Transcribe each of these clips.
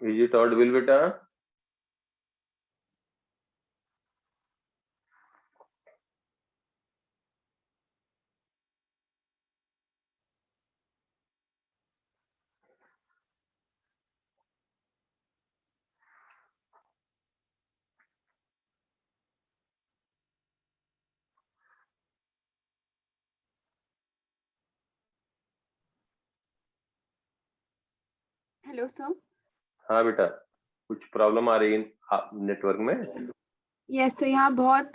Is it Audible बेटा? Hello sir. हाँ बेटा, कुछ प्रॉब्लम आ रही है नेटवर्क में? यस सर, यहाँ बहुत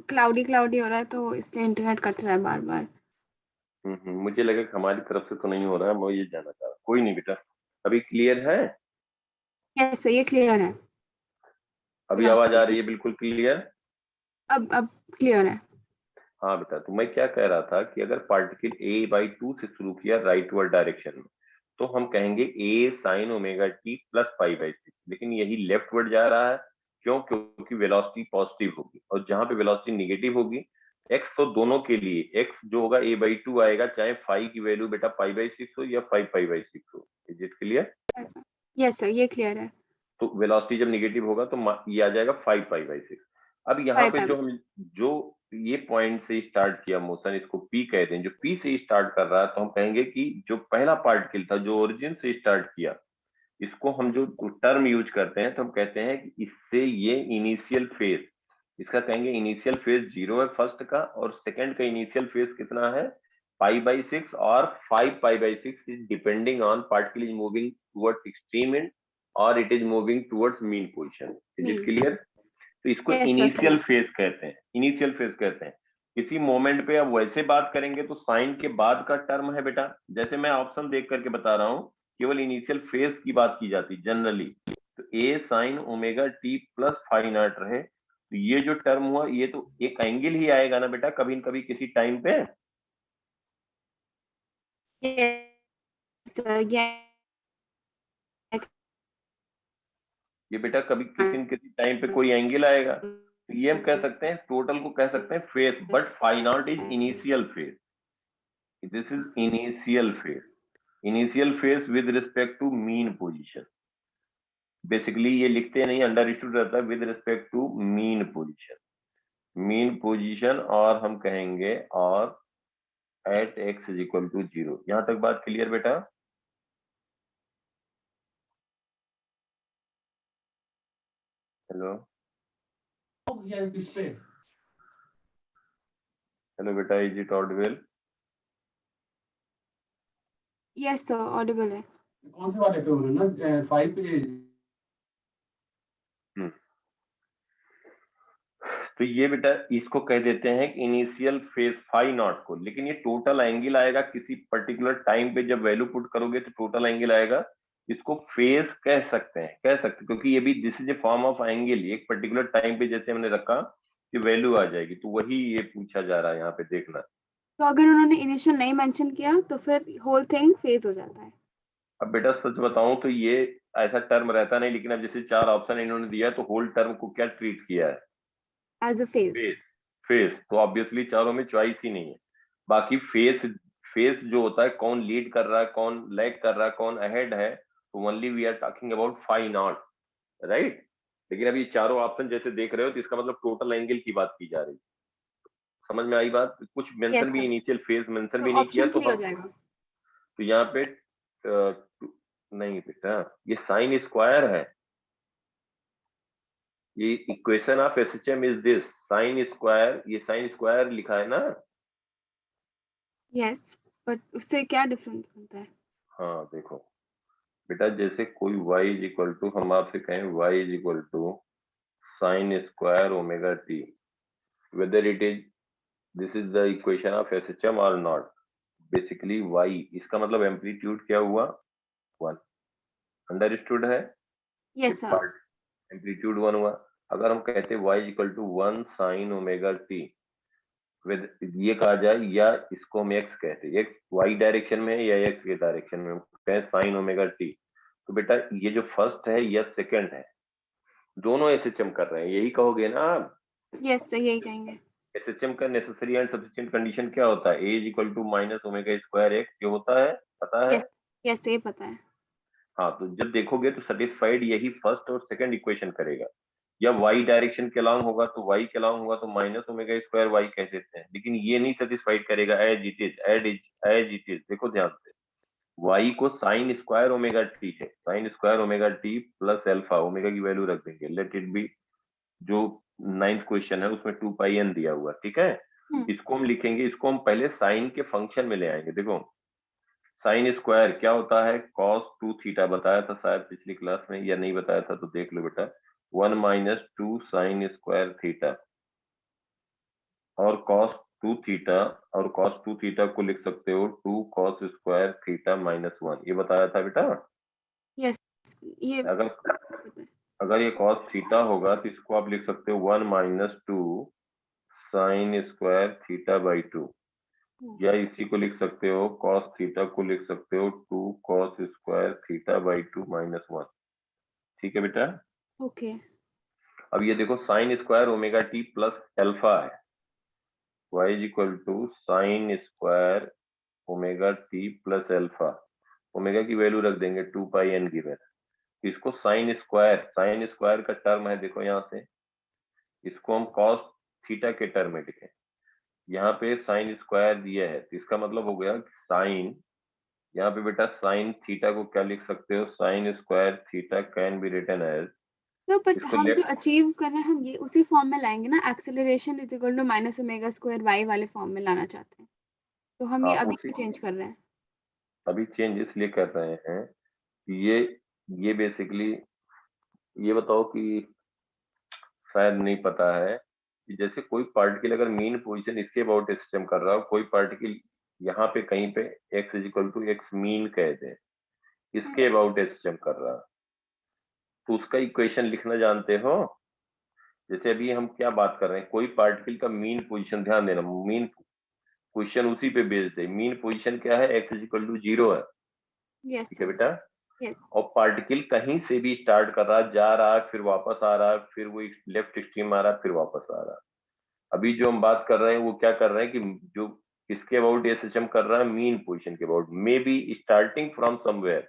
क्लाउडी हो रहा है तो इसलिए इंटरनेट कट रहा है बार बार। मुझे लगा कि हमारी तरफ से तो नहीं हो रहा है, मैं ये जानना चाह रहा। कोई नहीं बेटा, अभी क्लियर है? यस सर, ये क्लियर है। अभी लास्ट आवाज आ रही क्वेश्चन है बिल्कुल क्लियर? अब क्लियर है। हाँ बेटा, तो मैं क्या कह रहा था कि अगर पार्टिकल a/2 से शुरू किया राइटवर्ड डायरेक्शन में, तो हम कहेंगे a sin omega t plus π/6, लेकिन यही लेफ्टवर्ड जा रहा है। क्यों? क्योंकि वेलोसिटी पॉजिटिव होगी, और जहां पे वेलोसिटी निगेटिव होगी, x तो दोनों के लिए x जो होगा a/2 आएगा, चाहे फाई की वैल्यू बेटा π/6 हो या 5π/6 हो। Is it clear? Yes sir, ये क्लियर है। तो वेलोसिटी जब निगेटिव होगा तो ये आ जाएगा 5π/6। अब यहाँ पे फाइव जो ये पॉइंट से स्टार्ट किया मोशन, इसको P कहते हैं। जो P से स्टार्ट कर रहा है, तो हम कहेंगे कि जो पहला पार्टिकल था जो ओरिजिन से स्टार्ट किया, इसको हम जो टर्म यूज करते हैं तो हम कहते हैं कि इससे ये इनिशियल फेज, इसका कहेंगे इनिशियल फेज 0 है फर्स्ट का, और सेकंड का इनिशियल फेज कितना है? π/6, और 5π/6 is depending on particle is moving towards extreme end और it is moving towards mean position. Is it clear? तो इसको yes sir, initial clear. Phase कहते हैं, इनिशियल फेज कहते हैं। किसी मोमेंट पे अब वैसे बात करेंगे तो साइन के बाद का टर्म है बेटा, जैसे मैं ऑप्शन देख करके बता रहा हूँ, केवल इनिशियल फेज की बात की जाती जनरली। तो a sin omega t plus phi naught रहे, तो ये जो टर्म हुआ ये तो एक एंगल ही आएगा ना बेटा, कभी न कभी किसी टाइम पे। यस सर, ये बेटा कभी किसी न किसी टाइम पे कोई एंगल आएगा, तो ये हम कह सकते हैं, टोटल को कह सकते हैं phase, but phi naught is initial phase. This is initial phase, initial phase with respect to mean position. Basically ये लिखते नहीं, अंडरस्टूड रहता है with respect to mean position, mean position, और हम कहेंगे और at x is equal to 0। यहां तक बात क्लियर बेटा? हेलो हेलो बेटा, is it audible? Yes sir, audible है। कौन से वाले पे होना ना 5 पे? तो ये बेटा इसको कह देते हैं कि इनिशियल फेज फाई नॉट को, लेकिन ये टोटल एंगल आएगा किसी पर्टिकुलर टाइम पे, जब वैल्यू पुट करोगे तो टोटल एंगल आएगा। इसको फेज कह सकते हैं, क्योंकि ये भी this is a form of angle. एक पर्टिकुलर टाइम पे जैसे हमने रखा कि वैल्यू आ जाएगी, तो वही ये पूछा जा रहा है यहाँ पे, देखना। तो अगर उन्होंने इनिशियल नहीं मेंशन किया तो फिर होल थिंग फेज हो जाता है। अब बेटा सच बताऊं तो ये ऐसा टर्म रहता नहीं, लेकिन अब जैसे 4 ऑप्शन इन्होंने दिया है, तो होल टर्म को क्या ट्रीट किया है? As a phase. Phase. Phase तो ऑब्वियसली चारों में चॉइस ही नहीं है। बाकी फेज, फेज जो होता है, कौन लीड कर रहा है, कौन लैग कर रहा है, कौन अहेड है, तो only we are talking about phi naught, right? लेकिन अभी चारों ऑप्शन जैसे देख रहे हो, तो इसका मतलब टोटल एंगल की बात की जा रही है। समझ में आई बात? कुछ मेंशन यस भी सर, इनिशियल फेज मेंशन तो भी नहीं किया, ऑप्शन तो 3 हो हम जाएगा। तो यहाँ पे नहीं बेटा, ये साइन स्क्वायर है। ये equation of SHM is this sine square, ये साइन स्क्वायर लिखा है ना? यस, बट उससे क्या डिफरेंस बनता है? हाँ देखो बेटा, जैसे कोई y इज इक्वल टू, हम आपसे कहें y is equal to sine square omega t, whether it is, this is the equation of SHM और नॉट। बेसिकली y, इसका मतलब एम्पलीट्यूड क्या हुआ? 1। अंडरस्टूड है? यस एक सर। पार्ट एम्पलीट्यूड 1 हुआ। अगर हम कहते y is equal to 1 sine omega t, with ये कहा जाए, या इसको हम x कहते हैं, x y डायरेक्शन में है या x के डायरेक्शन में, हम कहें साइन ओमेगा टी, तो बेटा ये जो फर्स्ट है या सेकंड है, दोनों एसएचएम कर रहे हैं, यही कहोगे ना आप? यस सर, यही कहेंगे। एसएचएम का नेसेसरी एंड सफिशिएंट कंडीशन क्या होता है? A is equal to minus omega square x, जो होता है पता है? यस, यस ये पता है। हाँ, तो जब देखोगे तो सेटिस्फाइड यही फर्स्ट और सेकंड इक्वेशन करेगा। या y डायरेक्शन के अलॉन्ग होगा तो y के अलॉन्ग होगा तो माइनस ओमेगा स्क्वायर y कह देते हैं, लेकिन ये नहीं सेटिस्फाइड करेगा एज इट इज। देखो ध्यान से, y को साइन स्क्वायर ओमेगा टी है, sign square omega t plus alpha, omega की वैल्यू रख देंगे, लेट इट बी, जो 9th क्वेश्चन है उसमें 2 पाई n दिया हुआ, ठीक है। इसको हम लिखेंगे, इसको हम पहले साइन के फंक्शन में ले आएंगे। देखो साइन स्क्वायर क्या होता है, कॉस 2 थीटा, बताया था शायद पिछली क्लास में, या नहीं बताया था तो देख लो बेटा, 1 माइनस 2 साइन स्क्वायर थीटा, और कॉस 2 थीटा, और कॉस 2 थीटा को लिख सकते हो 2 कॉस स्क्वायर थीटा माइनस 1, ये बताया था बेटा। यस, ये अगर ये कॉस थीटा होगा तो इसको आप लिख सकते हो 1 minus 2 sine square theta by 2, या इसी को लिख सकते हो कॉस थीटा को लिख सकते हो 2 cos square theta by 2 minus 1, ठीक है बेटा। ओके। अब ये देखो sine square omega t plus alpha है, y is equal to sine square omega t plus alpha, omega की वैल्यू रख देंगे 2 पाई एन गिवन, इसको साइन स्क्वायर का टर्म है, देखो यहाँ से इसको हम कॉस थीटा के टर्म में लिखें, यहाँ पे साइन स्क्वायर दिया है तो इसका मतलब हो गया साइन, यहाँ पे बेटा साइन थीटा को क्या लिख सकते हो, sine square theta can be written as, तो बट इसको हम जो लेफ्ट, अचीव कर रहे हैं हम ये उसी फॉर्म में लाएंगे ना, acceleration is equal to minus omega square y वाले फॉर्म में लाना चाहते हैं, तो हम ये हाँ अभी उसी, चेंज कर रहे हैं। अभी चेंज इसलिए कर रहे हैं कि ये बेसिकली, ये बताओ कि शायद नहीं पता है कि जैसे कोई पार्टिकल अगर मीन पोजीशन इसके अबाउट सिस्टम कर रहा हो, कोई पार्टिकल यहाँ पे कहीं पे x is equal to x mean कह दे, इसके अबाउट सिस्टम कर रहा है, तो उसका इक्वेशन लिखना जानते हो। जैसे अभी हम क्या बात कर रहे हैं, कोई पार्टिकल का मीन पोजीशन, ध्यान देना, मीन पोजीशन उसी पे बेस्ड है, मीन पोजीशन क्या है, x इज इक्वल टू 0 है, यस ठीक है सर। बेटा। यस। और पार्टिकल कहीं से भी स्टार्ट कर रहा है, जा रहा है, फिर वापस आ रहा है, फिर वो लेफ्ट एक्सट्रीम आ रहा है, फिर वापस आ रहा है। अभी जो हम बात कर रहे हैं वो क्या कर रहे हैं कि जो इसके अबाउट ये सिस्टम कर रहा है मीन पोजीशन के about, may be starting from somewhere,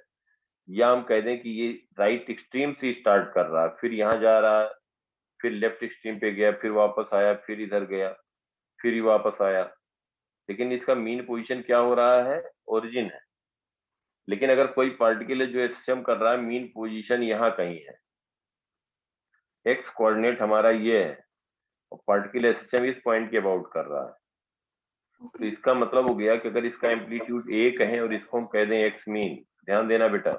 या हम कह दें कि ये राइट एक्सट्रीम से स्टार्ट कर रहा है, फिर यहाँ जा रहा है, फिर लेफ्ट एक्सट्रीम पे गया, फिर वापस आया, फिर इधर गया, फिर ही वापस आया, लेकिन इसका मीन पोजीशन क्या हो रहा है, ओरिजिन है। लेकिन अगर कोई पार्टिकल है जो सिस्टम कर रहा है मीन पोजीशन यहाँ कहीं है, एक्स कोऑर्डिनेट हमारा ये है, और पार्टिकल सिस्टम इस पॉइंट के अबाउट कर रहा है, तो इसका मतलब हो गया कि अगर इसका एम्पलीट्यूड 1 है और इसको हम कह दें एक्स मीन, ध्यान देना बेटा,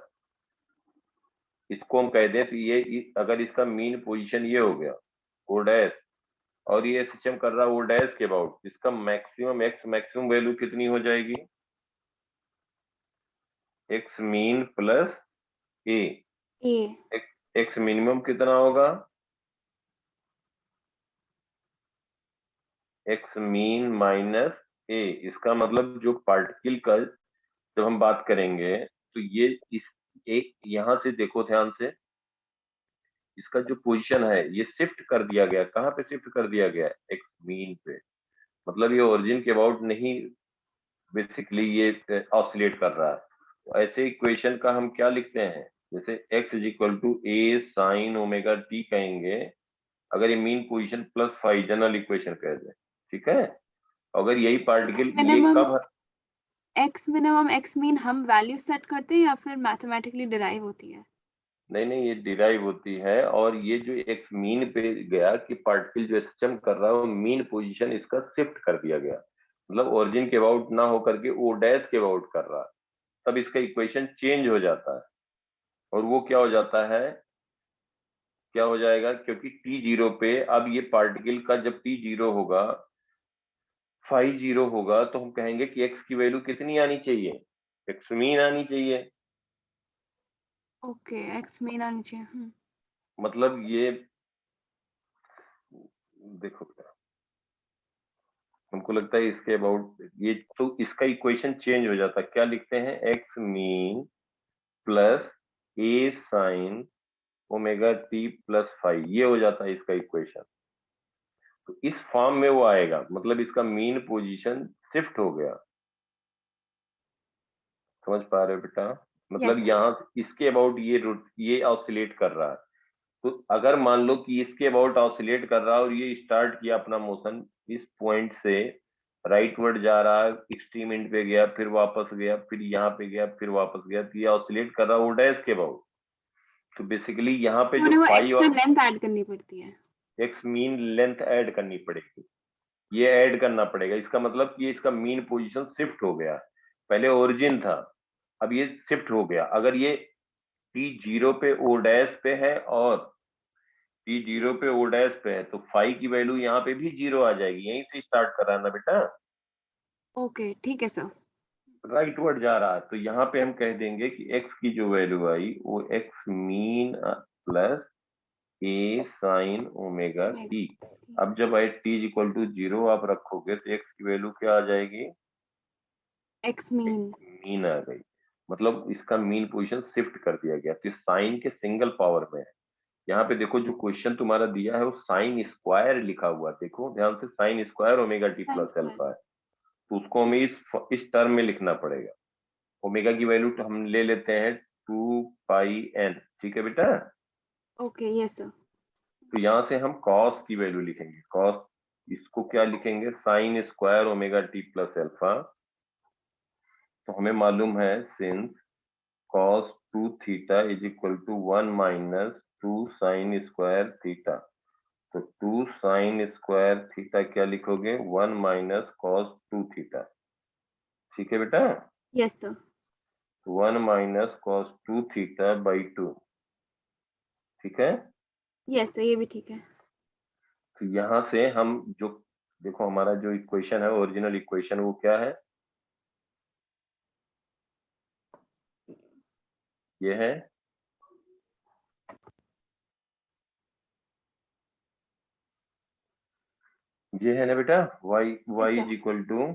इसको हम कह दें तो ये अगर इसका मीन पोजीशन ये हो गया ओ डैश, और ये सिस्टम कर रहा है ओ डैश के अबाउट, इसका मैक्सिमम एक्स मैक्सिमम वैल्यू कितनी हो जाएगी, एक्स मीन प्लस ए, एक्स मिनिमम कितना होगा, एक्स मीन माइनस ए, इसका मतलब जो पार्टिकल का जब हम बात करेंगे तो ये इस एक यहां से देखो ध्यान से, इसका जो पोजीशन है ये शिफ्ट कर दिया गया, कहाँ पे शिफ्ट कर दिया गया, एक्स मीन पे, मतलब ये ओरिजिन के अबाउट नहीं, बेसिकली ये ऑसिलेट कर रहा है। तो ऐसे इक्वेशन का हम क्या लिखते हैं, जैसे x is equal to A sine omega t कहेंगे, अगर ये mean position plus five general equation कह दें, ठीक है। अगर यही पार्टिकल ये कब, एक्स मिनिमम एक्स मीन हम वैल्यू सेट करते हैं या फिर मैथमेटिकली डिराइव होती है? नहीं ये डिराइव होती है, और ये जो एक्स मीन पे गया कि पार्टिकल जो सिस्टम कर रहा है वो मीन पोजीशन इसका शिफ्ट कर दिया गया, मतलब ओरिजिन के अबाउट ना हो करके ओ डैश के अबाउट कर रहा है, तब इसका इक्वेशन चेंज हो जाता है, और वो क्या हो जाता है, क्या हो जाएगा, क्योंकि टी जीरो पे अब ये पार्टिकल का जब टी जीरो होगा, फाइव जीरो होगा, तो हम कहेंगे कि एक्स की वैल्यू कितनी आनी चाहिए, एक्स मीन आनी चाहिए, ओके, एक्स मीन आनी चाहिए। मतलब ये देखो हमको लगता है इसके अबाउट ये, तो इसका इक्वेशन चेंज हो जाता है, क्या लिखते हैं, x mean plus a sine omega t plus five, ये हो जाता है इसका इक्वेशन। तो इस फॉर्म में वो आएगा, मतलब इसका मीन पोजीशन शिफ्ट हो गया, समझ पा रहे हो बेटा, मतलब Yes, यहाँ इसके अबाउट ये ऑसिलेट कर रहा है। तो अगर मान लो कि इसके अबाउट ऑसिलेट कर रहा है और ये स्टार्ट किया अपना मोशन इस पॉइंट से राइटवर्ड जा रहा है, एक्सट्रीम एंड पे गया, फिर वापस गया, फिर यहाँ पे गया, फिर वापस गया, तो ये ऑसिलेट कर रहा है वो डैश के अबाउट। तो बेसिकली यहाँ पे तो जो उन्हें वो फाई एक्स्ट्रा और लेंथ ऐड करनी पड़ती है। एक्स मीन लेंथ ऐड करनी पड़ेगी, ये ऐड करना पड़ेगा। इसका मतलब कि इसका मीन पोजीशन शिफ्ट हो गया, पहले ओरिजिन था अब ये शिफ्ट हो गया। अगर ये T0 पे ओ डैश पे है और T0 पे ओ डैश पे है तो फाई की वैल्यू यहाँ पे भी 0 आ जाएगी, यहीं से स्टार्ट कर रहा है ना बेटा, ओके, ठीक है सर। राइटवर्ड जा रहा है। तो यहाँ पे हम कह देंगे कि x की जो वैल्यू आई वो x mean plus a sine omega t। अब जब आई t इज इक्वल टू 0 आप रखोगे तो x की वैल्यू क्या आ जाएगी, एक्स मीन। मीन आ गई। मतलब इसका मीन पोजीशन शिफ्ट कर दिया गया। तो साइन के सिंगल पावर में है। यहाँ पे देखो जो क्वेश्चन तुम्हारा दिया है वो साइन स्क्वायर लिखा हुआ है, देखो ध्यान से, sign square omega t plus alpha है। तो उसको हमें इस टर्म में लिखना पड़ेगा। ओमेगा की वैल्यू तो हम ले लेते हैं 2πn, ठीक है बेटा। Okay, yes sir. तो यहाँ से हम कॉस की वैल्यू लिखेंगे, कॉस इसको क्या लिखेंगे, sine square omega t plus alpha. तो हमें मालूम है since cos 2 theta is equal to 1 minus 2 sine square theta. तो 2 साइन स्क्वायर थीटा क्या लिखोगे, 1 माइनस कॉस 2 थीटा, ठीक है बेटा। Yes sir. 1 minus cos 2 theta by 2, ठीक है। यस सर, ये भी ठीक है। तो यहाँ से हम जो देखो हमारा जो इक्वेशन है ओरिजिनल इक्वेशन वो क्या है, ये है, ये है ना बेटा, y sir. Is equal to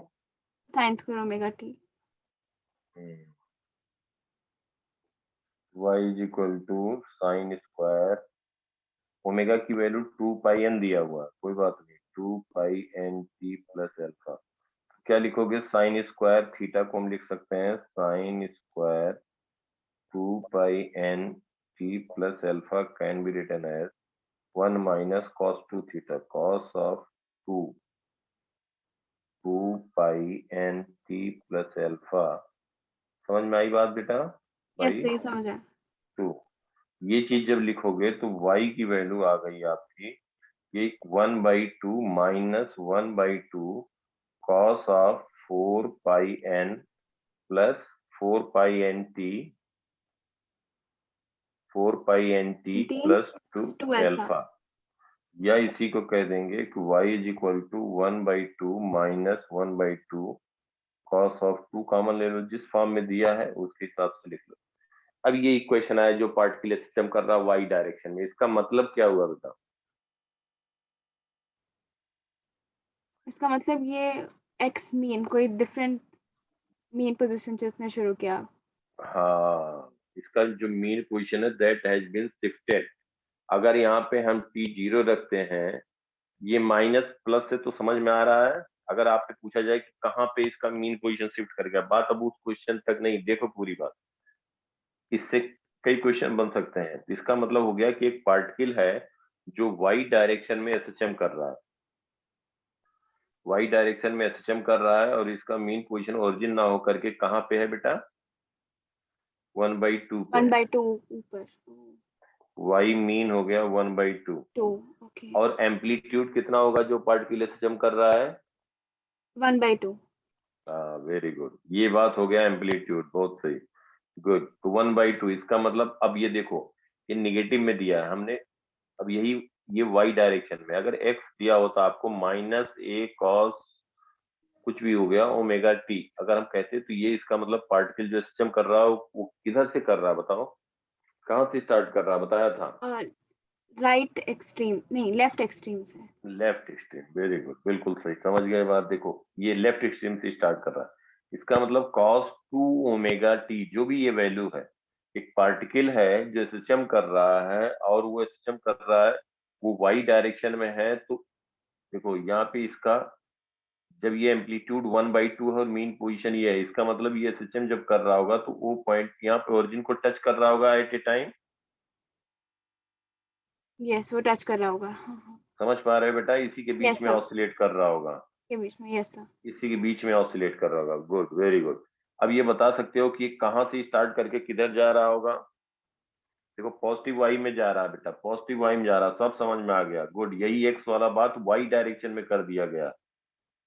sine square omega t. y is equal to sine square omega की वैल्यू 2πn दिया हुआ है, कोई बात नहीं, 2πn t प्लस अल्फा। क्या लिखोगे, साइन स्क्वायर थीटा को हम लिख सकते हैं sine square 2πn t plus alpha can be written as 1 minus cos 2 theta, cos of 2πn t plus alpha. समझ में आई बात बेटा यस भाई? सही समझ आया। 2, ये चीज जब लिखोगे तो y की वैल्यू आ गई आपकी ये 1/2 minus 1/2 cos of 4πn plus 4πnt t plus 2 two alpha. Alpha. या इसी को कह देंगे कि y is equal to 1/2 minus 1/2 cos of 2 common ले लो, जिस फॉर्म में दिया है उसके हिसाब से लिख लो। अब ये इक्वेशन आया जो पार्टिकल सिस्टम कर रहा है y डायरेक्शन में, इसका मतलब क्या हुआ बताओ? इसका मतलब ये एक्स मीन कोई डिफरेंट मीन पोजीशन से उसने शुरू किया। हाँ, इसका जो मीन पोजीशन है दैट हैज बीन शिफ्टेड। अगर यहाँ पे हम T0 रखते हैं, ये माइनस प्लस से तो समझ में आ रहा है। अगर आपसे पूछा जाए कि कहाँ पे इसका मीन पोजीशन शिफ्ट कर गया, बात अब उस क्वेश्चन तक नहीं, देखो पूरी बात, इससे कई क्वेश्चन बन सकते हैं। तो इसका मतलब हो गया कि एक पार्टिकल है जो y डायरेक्शन में एसएचएम कर रहा है, y डायरेक्शन में एसएचएम कर रहा है और इसका मीन पोजीशन ओरिजिन ना होकर के कहाँ पे है बेटा, 1/2 पे है। 1/2 ऊपर। y मीन हो गया 1/2। 2। ओके। और एम्पलीट्यूड कितना होगा जो पार्टिकल एसएचएम कर रहा है? 1/2। वेरी गुड, ये बात हो गया एम्पलीट्यूड, बहुत सही, गुड। तो 1/2, इसका मतलब अब ये देखो ये निगेटिव में दिया है हमने, अब यही ये y डायरेक्शन में, अगर x दिया होता आपको माइनस a कॉस कुछ भी हो गया ओमेगा t, अगर हम कहते तो ये इसका मतलब पार्टिकल जो सिस्टम कर रहा है वो किधर से कर रहा है बताओ, कहाँ से स्टार्ट कर रहा है, बताया था राइट एक्सट्रीम नहीं, लेफ्ट एक्सट्रीम से। लेफ्ट एक्सट्रीम, वेरी गुड, बिल्कुल सही समझ गए बात। देखो ये लेफ्ट एक्सट्रीम से स्टार्ट कर रहा है, इसका मतलब cos 2 ओमेगा t जो भी ये वैल्यू है, एक पार्टिकल है जो सिस्टम कर रहा है और वो सिस्टम कर रहा है वो y डायरेक्शन में है। तो देखो यहाँ पे इसका जब ये एम्पलीट्यूड 1/2 है और मीन पोजीशन ये है, इसका मतलब ये एसएचएम जब कर रहा होगा तो वो पॉइंट यहाँ पे ओरिजिन को टच कर रहा होगा एट ए टाइम। यस, वो टच कर रहा होगा। समझ पा रहे हो बेटा? इसी के बीच यस में सर, ऑसिलेट कर रहा होगा, के बीच में। Yes sir. इसी के बीच में ऑसिलेट कर रहा होगा। Good, very good. अब ये बता सकते हो कि कहाँ से स्टार्ट करके किधर जा रहा होगा? देखो पॉजिटिव वाई में जा रहा है बेटा, पॉजिटिव वाई में जा रहा, सब समझ में आ गया। गुड, यही एक्स वाला बात वाई डायरेक्शन में कर दिया गया,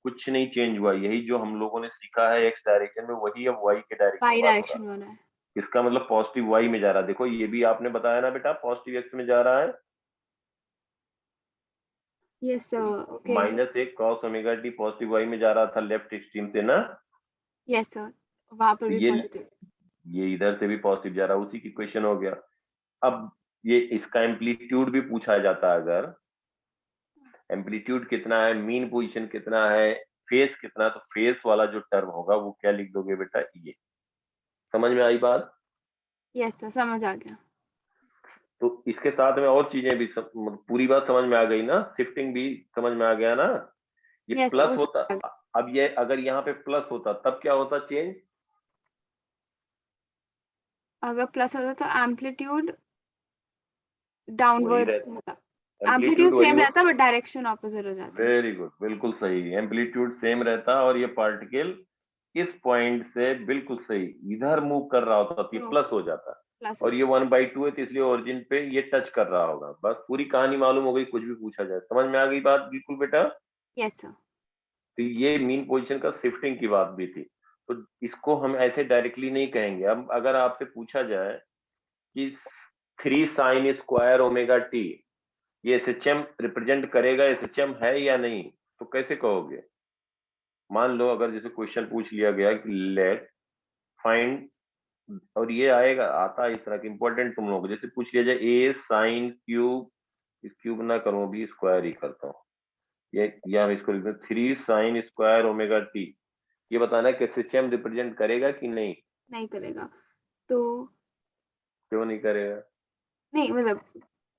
कुछ नहीं चेंज हुआ, यही जो हम लोगों ने सीखा है एक्स डायरेक्शन में वही अब वाई के डायरेक्शन वाई में होगा। डायरेक्शन हो रहा है। इसका मतलब पॉजिटिव वाई में जा रहा है। देखो ये भी आपने बताया ना बेटा, पॉजिटिव एक्स में जा रहा है। Yes sir, okay. -1 cos omega t positive y में जा रहा था लेफ्ट एक्सट्रीम से ना। यस सर, वहां पर तो भी ये पॉजिटिव। इधर से भी पॉजिटिव जा रहा है, उसी की क्वेश्चन हो गया। अब ये इसका एम्पलीट्यूड भी पूछा जाता है, अगर एम्पलीट्यूड कितना है, मीन पोजीशन कितना है, फेस कितना, तो फेस वाला जो टर्म होगा वो क्या लिख दोगे बेटा? ये। समझ में आई बात? यस सर, समझ आ गया। तो इसके साथ में और चीजें भी पूरी बात समझ में आ गई ना? शिफ्टिंग भी समझ में आ गया ना? ये यस सर, वो प्लस होता, समझ आ गया। अब ये अगर यहाँ पे प्लस होता तब क्या होता चेंज? अगर प्लस होता तो एम्पलीट्यूड वही डाउनवर्ड्स रहता, होता। एम्पलीट्यूड एम्पलीट्यूड वही सेम हो। रहता बट डायरेक्शन ऑपोजिट हो जाती। वेरी गुड, बिल्कुल सही, एम्पलीट्यूड सेम रहता और ये पार्टिकल इस पॉइंट से बिल्कुल सही इधर मूव कर रहा होता तो ये तो प्लस हो जाता, प्लस और हो ये 1/2 है तो इसलिए ओरिजिन पे ये टच कर रहा होगा। बस पूरी कहानी मालूम हो गई, कुछ भी पूछा जाए। समझ में आ गई बात बिल्कुल बेटा? Yes sir. तो ये मीन पोजीशन का शिफ्टिंग की बात भी थी, तो इसको हम ऐसे डायरेक्टली नहीं कहेंगे। अब अगर आपसे पूछा जाए कि 3 sin स्क्वायर ओमेगा टी ये एसएचएम रिप्रेजेंट करेगा, एसएचएम है या नहीं, तो कैसे कहोगे? मान लो अगर जैसे क्वेश्चन पूछ लिया गया कि लेट फाइंड, और ये आएगा, आता है इस तरह के इंपॉर्टेंट तुम लोग, जैसे पूछ लिया जाए ए साइन क्यूब, इस क्यूब ना करूं अभी, स्क्वायर ही करता हूँ, ये या हम इसको लिखते हैं 3 sin स्क्वायर ओमेगा टी, ये बताना है कि एसएचएम रिप्रेजेंट करेगा कि नहीं? नहीं करेगा तो क्यों नहीं करेगा? नहीं, मतलब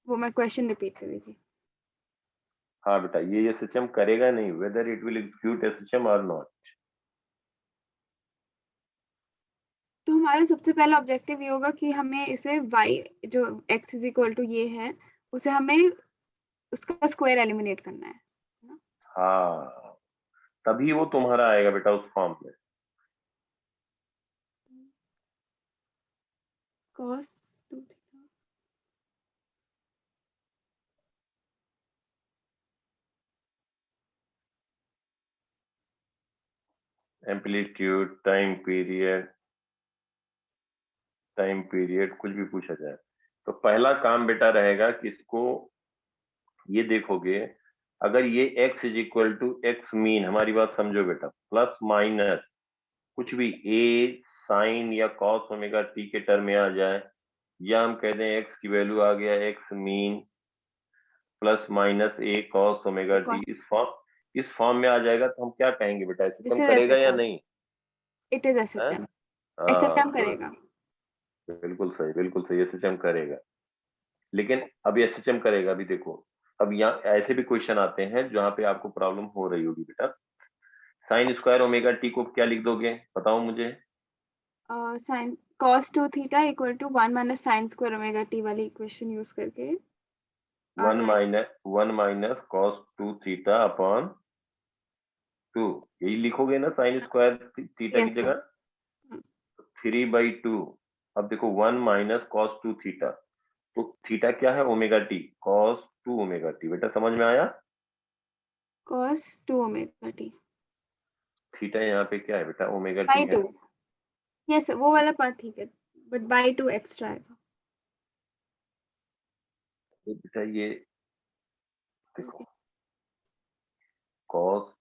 वो मैं क्वेश्चन रिपीट कर रही थी। हाँ बेटा, ये एसएचएम करेगा नहीं, whether it will execute SHM और नॉट। तो हमारा सबसे पहला ऑब्जेक्टिव ये होगा कि हमें इसे y जो x इज इक्वल टू ये है उसे हमें उसका स्क्वायर एलिमिनेट करना है ना? हाँ, तभी वो तुम्हारा आएगा बेटा उस फॉर्म में। cos 2 theta. Amplitude, time period कुछ भी पूछा जाए तो पहला काम बेटा रहेगा कि इसको ये देखोगे, अगर ये x is equal to x mean, हमारी बात समझो बेटा, प्लस माइनस कुछ भी a साइन या कॉस ओमेगा टी के टर्म में आ जाए, या हम कह दें x की वैल्यू आ गया x mean plus minus a cos omega T, इस फॉर्म में आ जाएगा तो हम क्या कहेंगे बेटा? दिस एसएचएम इज करेगा या एसएचएम। नहीं? इट इज है? एसएचएम। हाँ एसएचएम गुड, करेगा। बिल्कुल सही, बिल्कुल सही, एसएचएम करेगा। लेकिन अब एसएचएम करेगा, अभी देखो, अब यहाँ ऐसे भी क्वेश्चन आते हैं जहाँ पे आपको प्रॉब्लम हो रही होगी बेटा। साइन स्क्वायर ओमेगा टी को क्या लिख दोगे बताओ मुझे? sin cos 2 theta equal to 1 minus sin square omega t वाली इक्वेशन यूज करके आ जाएगा। 1 माइनस कॉस 2 थीटा अपॉन 2, यही लिखोगे ना साइन स्क्वायर थीटा की यस सर। जगह? 3/2। अब देखो 1 माइनस कॉस 2 थीटा, तो थीटा क्या है? Omega T, cos 2 omega T. बेटा समझ में आया? cos 2 ओमेगा टी थीटा यहाँ पे क्या है बेटा? ओमेगा टी बाई है। 2। यस वो वाला पार्ट ठीक है, बट बाई 2 एक्स्ट्रा आएगा। तो बेटा ये देखो, कॉस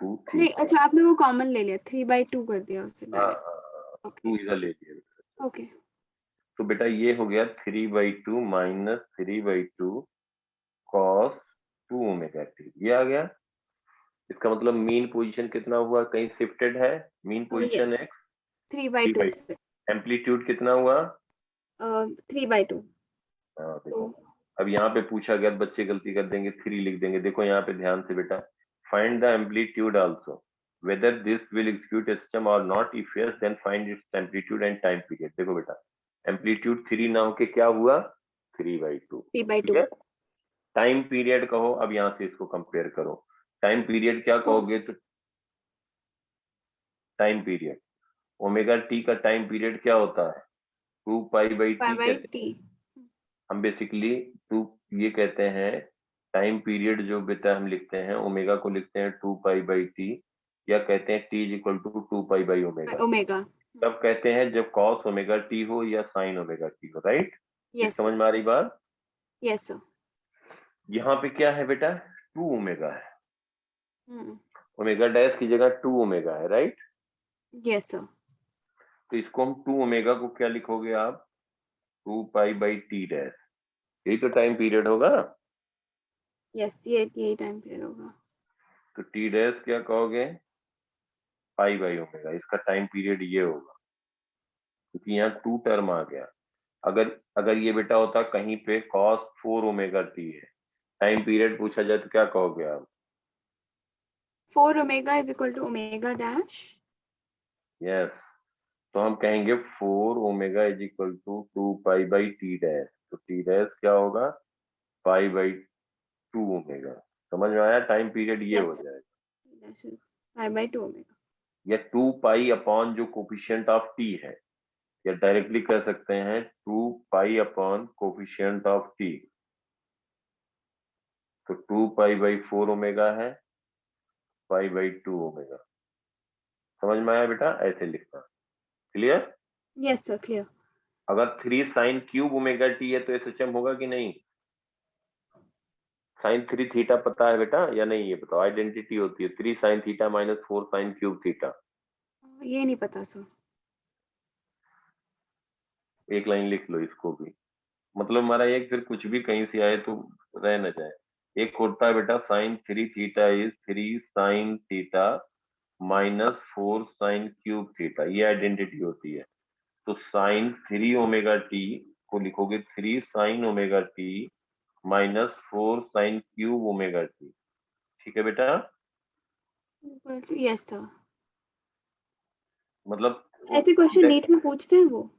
2 नहीं, थीटा, अच्छा आपने वो कॉमन ले लिया, 3/2 कर दिया उसे डायरेक्ट। ओके 2 इधर ले लिया। ओके। तो बेटा ये हो गया 3/2 माइनस 3/2 कॉस 2 ओमेगा टी, ये आ गया। इसका मतलब मीन पोजीशन कितना हुआ? कहीं शिफ्टेड है? मीन पोजीशन यस, है 3/2 से एम्पलीट्यूड कितना हुआ? 3/2। हाँ तो देखो, अब यहाँ पे पूछा गया, बच्चे गलती कर देंगे 3 लिख देंगे। देखो यहाँ पे ध्यान से बेटा, find the amplitude also, whether this will execute a system or not. If yes, then find its amplitude and time period. देखो बेटा, एम्पलीट्यूड 3 नाउ के क्या हुआ, 3/2, 3/2 ठीक है। टाइम पीरियड कहो, अब यहाँ से इसको कंपेयर करो। टाइम पीरियड क्या कहोगे, तो टाइम पीरियड ओमेगा टी का टाइम पीरियड क्या होता है, 2π/t कहते हैं हम बेसिकली। टू ये कहते हैं टाइम पीरियड जो बेटा हम लिखते हैं, ओमेगा को लिखते हैं 2π/t, या कहते हैं t = 2π/ओमेगा। तब कहते हैं जब cos ओमेगा टी हो या sin ओमेगा टी हो, राइट। यस समझ में आ रही बात। Yes sir. यहाँ पे क्या है बेटा, 2 ओमेगा है, हम्म ओमेगा डैश की जगह 2 ओमेगा है, राइट। Yes sir. तो इसको हम 2 ओमेगा को क्या लिखोगे आप, 2π/t डैश, यही तो टाइम पीरियड होगा। यस ये टाइम पीरियड होगा। तो टी डैश क्या कहोगे, π/ओमेगा, इसका टाइम पीरियड ये होगा, क्योंकि यहाँ 2 टर्म आ गया। अगर ये बेटा होता कहीं पे cos 4 ओमेगा टी है, टाइम पीरियड पूछा जाए तो क्या कहोगे आप, 4 ओमेगा = ओमेगा डैश। यस। तो हम कहेंगे 4 ओमेगा = 2π/t डैश, तो टी डैश क्या होगा, π/2 ओमेगा। समझ में आया, टाइम पीरियड ये हो जाएगा, π/2 ओमेगा, या 2π अपॉन जो कोफिशिएंट ऑफ टी है, या डायरेक्टली कह सकते हैं 2π अपॉन कोफिशिएंट ऑफ टी। तो 2π/4 ओमेगा है, π/2 ओमेगा। समझ में आया बेटा, ऐसे लिखना, क्लियर। Yes sir clear. अगर 3 sin क्यूब ओमेगा टी है तो एसएचएम होगा कि नहीं, sin 3 थीटा पता है बेटा या नहीं, ये बताओ। आइडेंटिटी होती है 3 sin theta - 4 sin cube theta. ये नहीं पता सर। एक लाइन लिख लो इसको भी, मतलब हमारा एक फिर कुछ भी कहीं से आए तो रह न जाए। एक होता है बेटा sin 3 theta is 3 sin theta -4 sin cube theta, ये आइडेंटिटी होती है। तो sin 3 ओमेगा टी को लिखोगे 3 sin omega T -4 sin cube omega T, ठीक है बेटा। Yes sir. मतलब ऐसे क्वेश्चन नीट में पूछते हैं वो।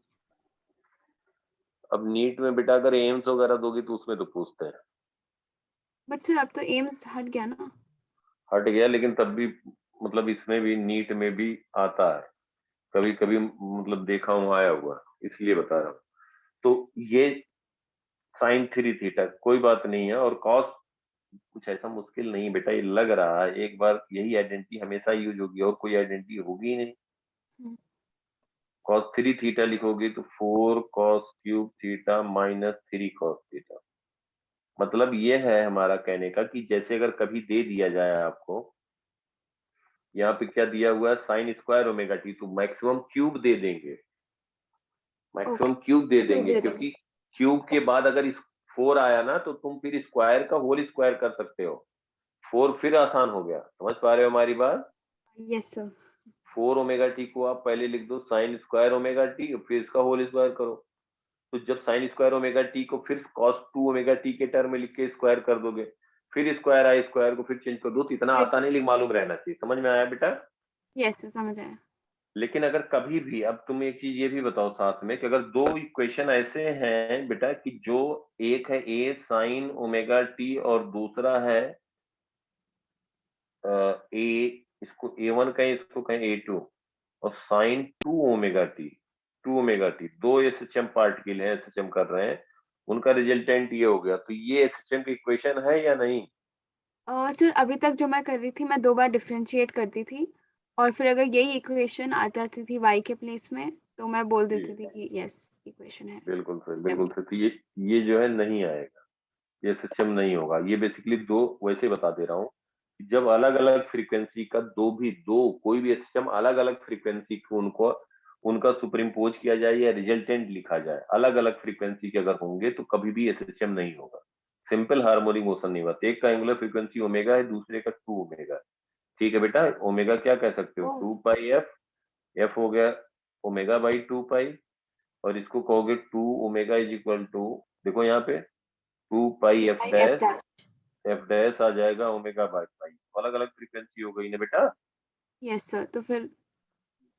अब नीट में बेटा अगर एम्स वगैरह दोगी तो उसमें तो पूछते हैं, बट सर अब तो एम्स हट गया ना। हट गया, लेकिन तब भी मतलब इसमें भी नीट में भी आता है कभी कभी, मतलब देखा हूँ आया हुआ, इसलिए बता रहा हूँ। तो ये sin 3 थीटा कोई बात नहीं है, और cos कुछ ऐसा मुश्किल नहीं बेटा, ये लग रहा है एक बार यही आइडेंटिटी हमेशा यूज होगी, और कोई आइडेंटिटी होगी ही नहीं। cos 3 थीटा लिखोगे तो 4 cos cube theta -3 cos theta. मतलब ये है हमारा कहने का कि जैसे अगर कभी दे दिया जाए आपको, यहाँ पे क्या दिया हुआ है, साइन स्क्वायर ओमेगा टी, तो मैक्सिमम क्यूब दे देंगे, मैक्सिमम क्यूब दे देंगे, क्योंकि क्यूब के बाद अगर इस 4 आया ना तो तुम फिर स्क्वायर का होल स्क्वायर कर सकते हो, 4 फिर आसान हो गया। समझ पा रहे हो हमारी बात। Yes sir. 4 ओमेगा टी को आप पहले लिख दो साइन स्क्वायर ओमेगा टी, फिर इसका होल स्क्वायर करो। तो जब साइन स्क्वायर ओमेगा टी को फिर cos 2 ओमेगा टी के टर्म में लिख के स्क्वायर कर दोगे, फिर स्क्वायर आई स्क्वायर को फिर चेंज कर दो, तो इतना आसान ही मालूम रहना चाहिए। समझ में आया बेटा। यस सर समझ आया। लेकिन अगर कभी भी, अब तुम एक चीज ये भी बताओ साथ में कि अगर दो इक्वेशन ऐसे हैं बेटा कि जो एक है a साइन ओमेगा टी और दूसरा है a, इसको a1 कहें इसको कहें a2, और साइन 2 ओमेगा टी, दो एसएचएम पार्टिकल है, एसएचएम कर रहे हैं, उनका रिजल्टेंट ये हो गया, तो ये एसएचएम की इक्वेशन है या नहीं। सर अभी तक जो मैं कर रही थी, मैं 2 बार डिफरेंशिएट करती थी, और फिर अगर यही इक्वेशन आ जाती थी y के प्लेस में तो मैं बोल देती थी कि यस इक्वेशन है। बिल्कुल सर, बिल्कुल सर। तो ये जो है नहीं आएगा, ये सिस्टम नहीं होगा। ये बेसिकली दो, वैसे बता दे रहा हूँ, जब अलग अलग फ्रीक्वेंसी का दो कोई भी सिस्टम अलग अलग फ्रीक्वेंसी को उनको उनका सुपरिम्पोज किया जाए या रिजल्टेंट लिखा जाए, अलग अलग फ्रीक्वेंसी के अगर होंगे तो कभी भी ये सिस्टम नहीं होगा, सिंपल हार्मोनिक मोशन नहीं होता। एक का एंगुलर फ्रीक्वेंसी ओमेगा है, दूसरे का 2 ओमेगा है, ठीक है बेटा। ओमेगा क्या कह सकते हो, 2πf, एफ हो गया ओमेगा/2π, और इसको कहोगे 2 ओमेगा इज इक्वल टू, देखो यहाँ पे 2πf डैश, एफ डैश आ जाएगा ओमेगा/पाई, तो अलग अलग फ्रीक्वेंसी हो गई ना बेटा। यस सर, तो फिर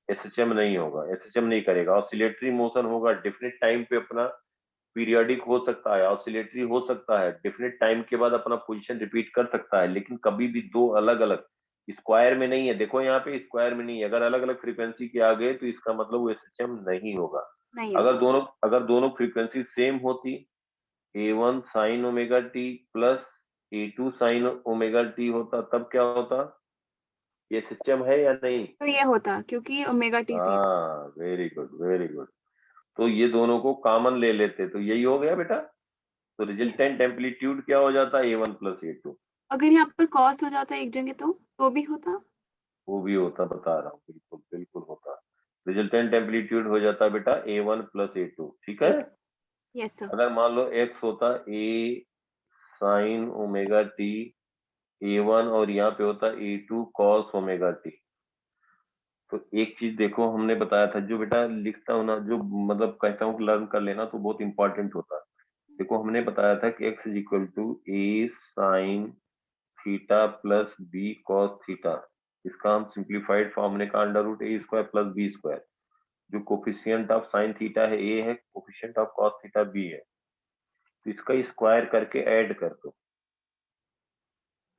एसएचएम नहीं होगा, एसएचएम नहीं करेगा। ऑसिलेटरी मोशन होगा, डेफिनेट टाइम पे अपना पीरियोडिक हो सकता है, ऑसिलेटरी हो सकता है, डेफिनेट टाइम के बाद अपना पोजीशन रिपीट कर सकता है, लेकिन कभी भी दो अलग अलग स्क्वायर में नहीं है। देखो यहाँ पे स्क्वायर में नहीं है, अगर अलग अलग फ्रीक्वेंसी के आ गए तो इसका मतलब वो एसएचएम नहीं होगा। नहीं अगर दोनों फ्रीक्वेंसी सेम होती, A1 sign omega t plus A2 sign omega T होता, तब क्या होता? ये सिस्टम है या नहीं? तो ये होता क्योंकि ओमेगा टी सेम। हाँ, वेरी गुड वेरी गुड। तो ये दोनों को कॉमन ले लेते तो यही हो गया बेटा। तो रिजल्टेंट एम्पलीट्यूड क्या हो जाता है? A1 plus A2। अगर यहाँ पर कॉस हो जाता एक जगह तो भी होता। वो भी होता, बता रहा हूँ, बिल्कुल बिल्कुल होता। रिजल्टेंट एम्पलीट्यूड हो जाता बेटा A1 प्लस A2, ठीक है। Yes sir. अगर मान लो x होता A sine omega T A1 और यहाँ पे होता A2 कॉस ओमेगा टी। तो एक चीज देखो, हमने बताया था, जो बेटा लिखता हूँ ना, जो मतलब कहता हूँ लर्न कर लेना, तो बहुत इंपॉर्टेंट होता है। देखो हमने बताया था कि x is equal to A sine theta plus b cos theta. इसका हम सिंप्लीफाइड फॉर्म ने का under root a square plus b square. जो कोफिशिएंट ऑफ साइन थीटा है ए है, coefficient of cos theta b है। तो इसका स्क्वायर करके ऐड कर दो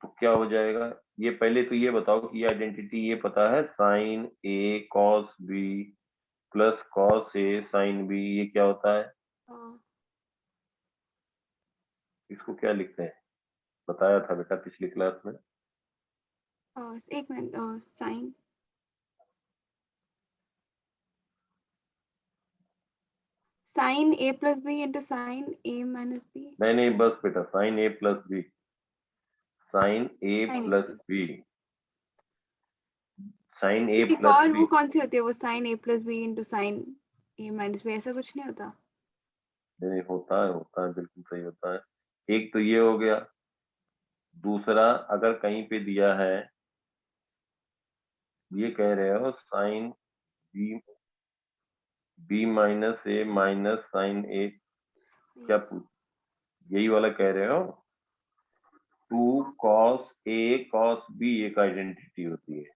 तो क्या हो जाएगा? ये पहले तो ये बताओ कि ये आइडेंटिटी ये पता है, sign a cos b plus cos a sine B, ये क्या होता है? इसको क्या लिखते हैं? बताया था बेटा पिछली क्लास में। एक minute, sign sign a plus B into sine a minus B. नहीं बस बेटा, sign a plus B, sign a plus B, sign ए एक प्लस और बी। वो कौन सी होती है, वो sign a plus B into sine a minus B, ऐसा कुछ नहीं होता? नहीं, होता है बिल्कुल सही होता है। एक तो ये हो गया। दूसरा, अगर कहीं पे दिया है, ये कह रहे हो sine B B minus a minus sine ए, क्या यही वाला कह रहे हो? 2 कॉस ए कॉस बी एक आइडेंटिटी होती है।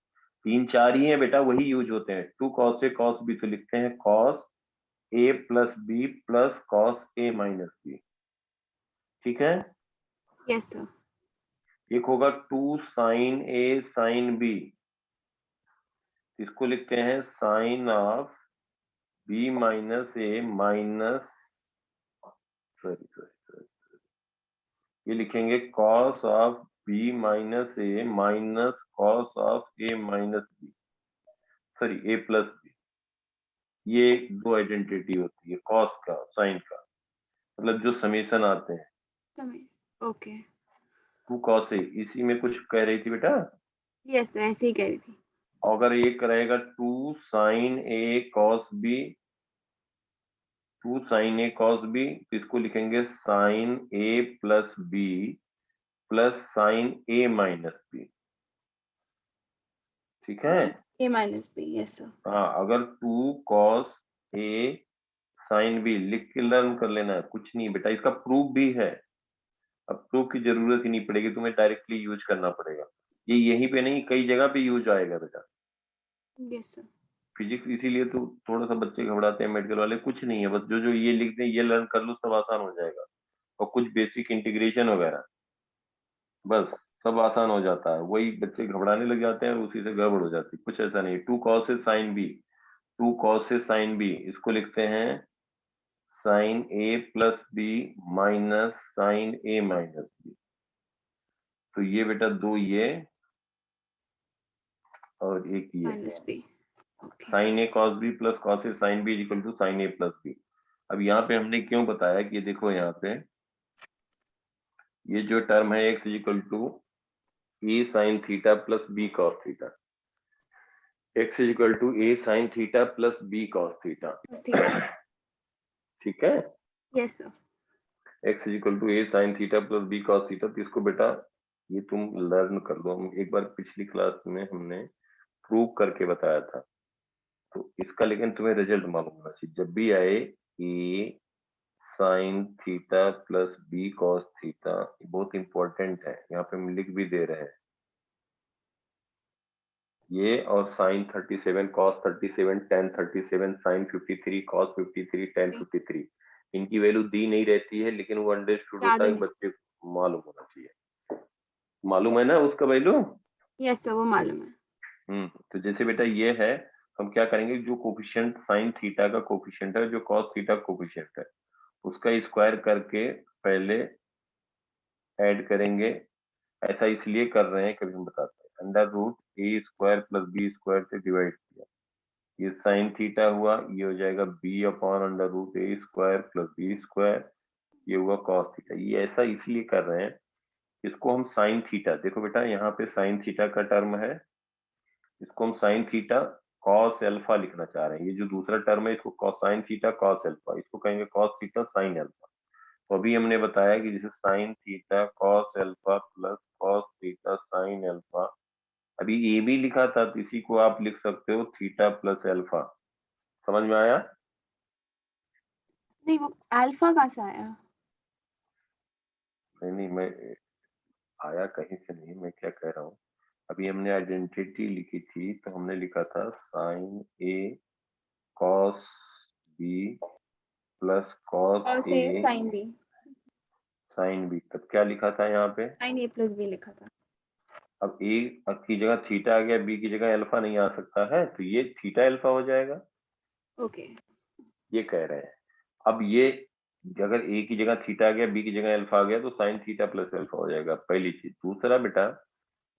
3 4 ही है बेटा, वही यूज होते हैं। 2 कॉस ए कॉस बी तो लिखते हैं cos A plus B plus cos A minus B, ठीक है। Yes sir. एक होगा 2 साइन ए साइन बी, इसको लिखते हैं sine of b minus a minus, sorry sorry sorry, ये लिखेंगे cos of b minus a minus cos of a minus b, sorry a plus b. ये दो आइडेंटिटी होती है कॉस का साइन का, मतलब जो समेशन आते हैं। ओके। 2 कॉस ए, इसी में कुछ कह रही थी बेटा? यस, ऐसे ही कह रही थी। अगर एक रहेगा 2 sign a cos B, 2 sign a cos B, तो इसको लिखेंगे sign a plus B plus sign a minus B, ठीक है। ए माइनस बी, यस सर। हाँ, अगर 2 कॉस ए साइन बी लिख के लर्न कर लेना है, कुछ नहीं बेटा, इसका प्रूफ भी है। अब प्रूफ की जरूरत ही नहीं पड़ेगी, तुम्हें डायरेक्टली यूज करना पड़ेगा। ये यहीं पे नहीं, कई जगह पे यूज आएगा बेटा। Yes sir. फिजिक्स इसीलिए तो थोड़ा सा बच्चे घबराते हैं मेडिकल वाले, कुछ नहीं है, बस जो जो ये लिख दें, ये लर्न कर लो, सब आसान हो जाएगा। और कुछ बेसिक इंटीग्रेशन वगैरह, बस सब आसान हो जाता है। वही बच्चे घबराने लग जाते हैं और उसी से गड़बड़ हो जाती है। कुछ ऐसा नहीं। 2 कॉस से साइन बी, 2 कॉस से साइन बी, इसको लिखते हैं sine a plus b minus sine a minus b. तो ये बेटा दो ये और एक ये, minus b. Okay. Sine a cos b plus cos a sine b equal to sine a plus b. अब यहाँ पे हमने क्यों बताया कि ये देखो यहाँ पे ये जो टर्म है x equal to A sine theta plus b cos theta, x equal to A sine theta plus b cos theta, ठीक है। Yes sir. x equal to A sine theta plus b cos theta. तो इसको बेटा ये तुम learn कर लो, हम एक बार पिछली क्लास में हमने प्रूव करके बताया था। तो इसका लेकिन तुम्हें रिजल्ट मालूम होना चाहिए, जब भी आए a sine theta plus b cos theta, बहुत इंपॉर्टेंट है, यहाँ पे हम लिख भी दे रहे हैं। ये और sine 37 cos 37 tan 37 sine 53 cos 53 tan 53 इनकी वैल्यू दी नहीं रहती है, लेकिन वो अंडरस्टूड याद होता है, होनी बच्चे को मालूम होना चाहिए। मालूम है ना उसका वैल्यू? यस सर, वो मालूम है। तो जैसे बेटा ये है, हम क्या करेंगे, जो कोफिशिएंट साइन थीटा का कोफिशिएंट है, जो कॉस थीटा कोफिशिएंट है, उसका स्क्वायर करके पहले ऐड करेंगे। ऐसा इसलिए कर रहे हैं, कभी हम बताते हैं। Under root a square plus b square से डिवाइड किया, ये साइन थीटा हुआ, ये हो जाएगा B upon under root a square plus b square, ये हुआ कॉस थीटा। ये ऐसा इसलिए कर रहे हैं, इसको हम साइन थीटा, देखो बेटा यहाँ पे साइन थीटा का टर्म है, इसको हम साइन थीटा कॉस एल्फा लिखना चाह रहे हैं। ये जो दूसरा टर्म है इसको कॉसाइन थीटा कॉस एल्फा, इसको कहेंगे कॉस थीटा साइन एल्फा। तो अभी हमने बताया कि जैसे sine theta cos alpha plus cos theta sine alpha, अभी ए भी लिखा था तो इसी को आप लिख सकते हो थीटा प्लस एल्फा। समझ में आया? नहीं, वो अल्फा कहाँ से आया? नहीं, मैं आया कहीं से नहीं, मैं क्या कह रहा हूँ, अभी हमने आइडेंटिटी लिखी थी तो हमने लिखा था sign a cos b plus और कॉस से ए साइन बी, साइन बी, तब क्या लिखा था यहाँ पे? साइन ए प्लस बी लिखा था। अब ए की जगह थीटा आ गया, बी की जगह अल्फा नहीं आ सकता है, तो ये थीटा अल्फा हो जाएगा, ओके। ये कह रहे हैं। अब ये अगर ए की जगह थीटा आ गया, बी की जगह अल्फा आ गया, तो साइन थीटा प्लस अल्फा हो जाएगा, पहली चीज। दूसरा बेटा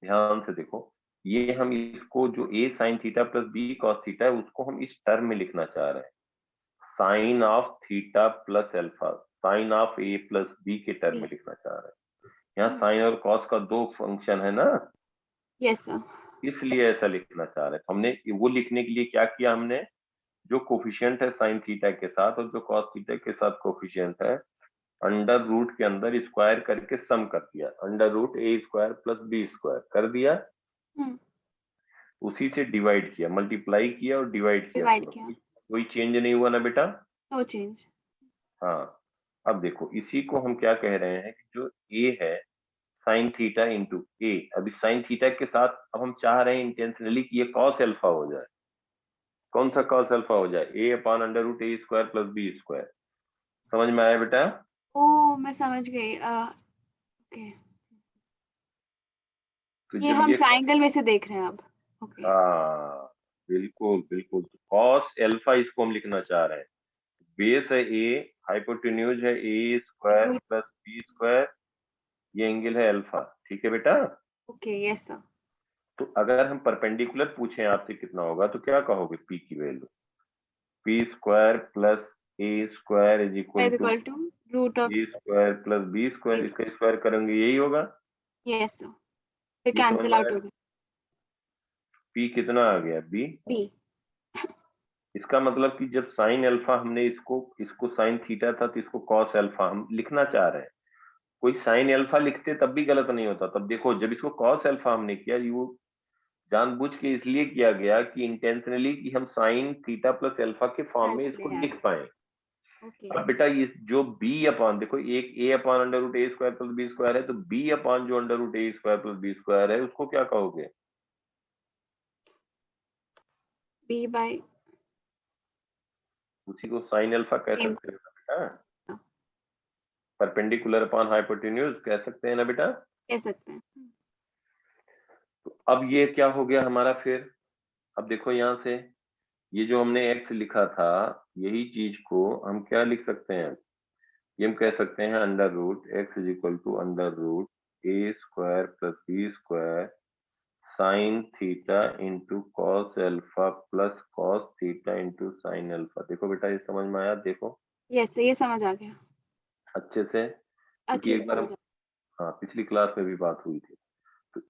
ध्यान से देखो, ये हम इसको जो a sine theta plus b cos theta है, उसको हम इस टर्म में लिखना चाह रहे हैं, sine of theta plus alpha, sine of a plus b के टर्म में लिखना चाह रहे हैं। यहाँ साइन और कॉस का दो फंक्शन है ना, यस सर। इसलिए ऐसा लिखना चाह रहे हैं। हमने वो लिखने के लिए क्या किया, हमने जो कोफिशिएंट है साइन थीटा के साथ और जो कॉस थीटा के साथ कोफिशिएंट है, अंडर रूट के अंदर स्क्वायर करके सम कर दिया, under root a square plus b square कर दिया, उसी से डिवाइड किया, मल्टीप्लाई किया और डिवाइड किया, डिवाइड किया, कोई चेंज नहीं हुआ ना बेटा? No change. हाँ। अब देखो इसी को हम क्या कह रहे हैं कि जो ए है साइन थीटा इंटू ए, अभी साइन थीटा के साथ अब हम चाह रहे हैं इंटेंशनली कि ये कॉस अल्फा हो जाए। कौन सा कॉस अल्फा हो जाए? ए upon under root a square plus b square. समझ में आया बेटा? ओ मैं समझ गई। ओके, तो ये जब हम ये ट्रायंगल में से देख रहे हैं अब। ओके, हाँ बिल्कुल बिल्कुल, तो कॉस एल्फा इसको हम लिखना चाह रहे हैं, बेस है ए, हाइपोटेन्यूज है ए स्क्वायर प्लस बी स्क्वायर, ये एंगल है अल्फा, ठीक है बेटा? Okay yes sir. तो अगर हम परपेंडिकुलर पूछें आपसे कितना होगा तो क्या कहोगे? पी की value p square plus a square is equal to two root of a square plus b square, इसका स्क्वायर करेंगे यही होगा। यस सर, फिर ये समझ कैंसिल में आउट आया? हो गया। पी कितना आ गया? बी। बी। इसका मतलब कि जब साइन अल्फा हमने इसको इसको साइन थीटा था तो इसको कॉस अल्फा हम लिखना चाह रहे हैं। कोई साइन अल्फा लिखते तब भी गलत नहीं होता। तब देखो जब इसको कॉस अल्फा हमने किया, ये वो जानबूझ के इसलिए किया गया कि इंटेंशनली कि हम साइन थीटा प्लस अल्फा के फॉर्म में इसको लिख पाए। ओके, अब बेटा ये जो बी अपॉन, देखो एक ए upon under root a square plus b square है, तो बी अपॉन जो under root a square plus b square है उसको क्या कहोगे? बी बाय, उसी को साइन अल्फा कह सेम, सकते हो ना बेटा, परपेंडिकुलर अपॉन हाइपोटेन्यूज कह सकते हैं ना बेटा। कह सकते हैं। तो अब ये क्या हो गया हमारा फिर? अब देखो यहाँ से ये जो हमने x लिखा था, यही चीज को हम क्या लिख सकते हैं? ये हम कह सकते हैं under root x is equal to under root a square plus b square sine theta into cos alpha plus cos theta into sine alpha. देखो बेटा ये समझ में आया? देखो यस, ये समझ आ गया, अच्छे से, क्योंकि अच्छे से एक बार समझ हम, आ हाँ पिछली क्लास में भी बात हुई थी। तो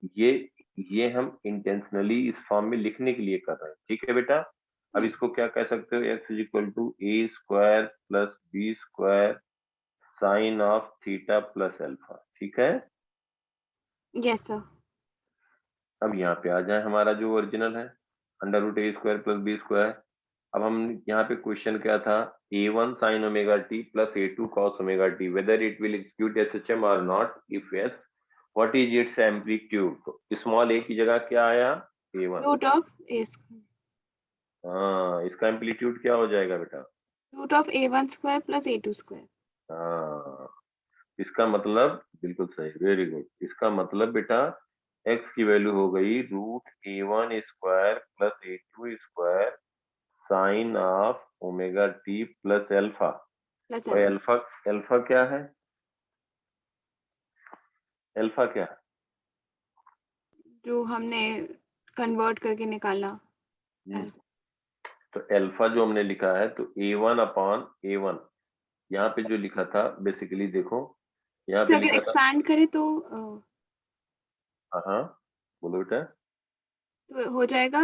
ये हम इंटेंशनली इस फॉर्म में लिखने के लिए कर रहे हैं, ठीक है बेटा? अब इसको क्या कह सकते हो? X is equal to a square plus b square sine of theta plus alpha, ठीक है? गया। Yes sir. अब यहाँ पे आ जाए हमारा जो ओरिजिनल है under root a square plus b square. अब हम यहाँ पे क्वेश्चन क्या था? a1 sin omega t plus a2 cos omega t whether it will execute SHM or not, if yes what is its amplitude। तो small a की जगह क्या आया? A1। Root of a square, हाँ, इसका एम्पलीट्यूड क्या हो जाएगा बेटा? Root of A1 square plus A2 square. हाँ, इसका मतलब बिल्कुल सही, वेरी गुड। इसका मतलब बेटा x की वैल्यू हो गई √A1 square plus A2 square sine of omega t plus alpha. Plus और एल्फा एल्फा क्या है? एल्फा क्या है? जो हमने कन्वर्ट करके निकाला। तो एल्फा जो हमने लिखा है तो A1/A1, यहाँ पे जो लिखा था बेसिकली देखो, यहाँ तो पे अगर लिखा था। एक्सपैंड करें तो हाँ, बोलो बेटा। तो हो जाएगा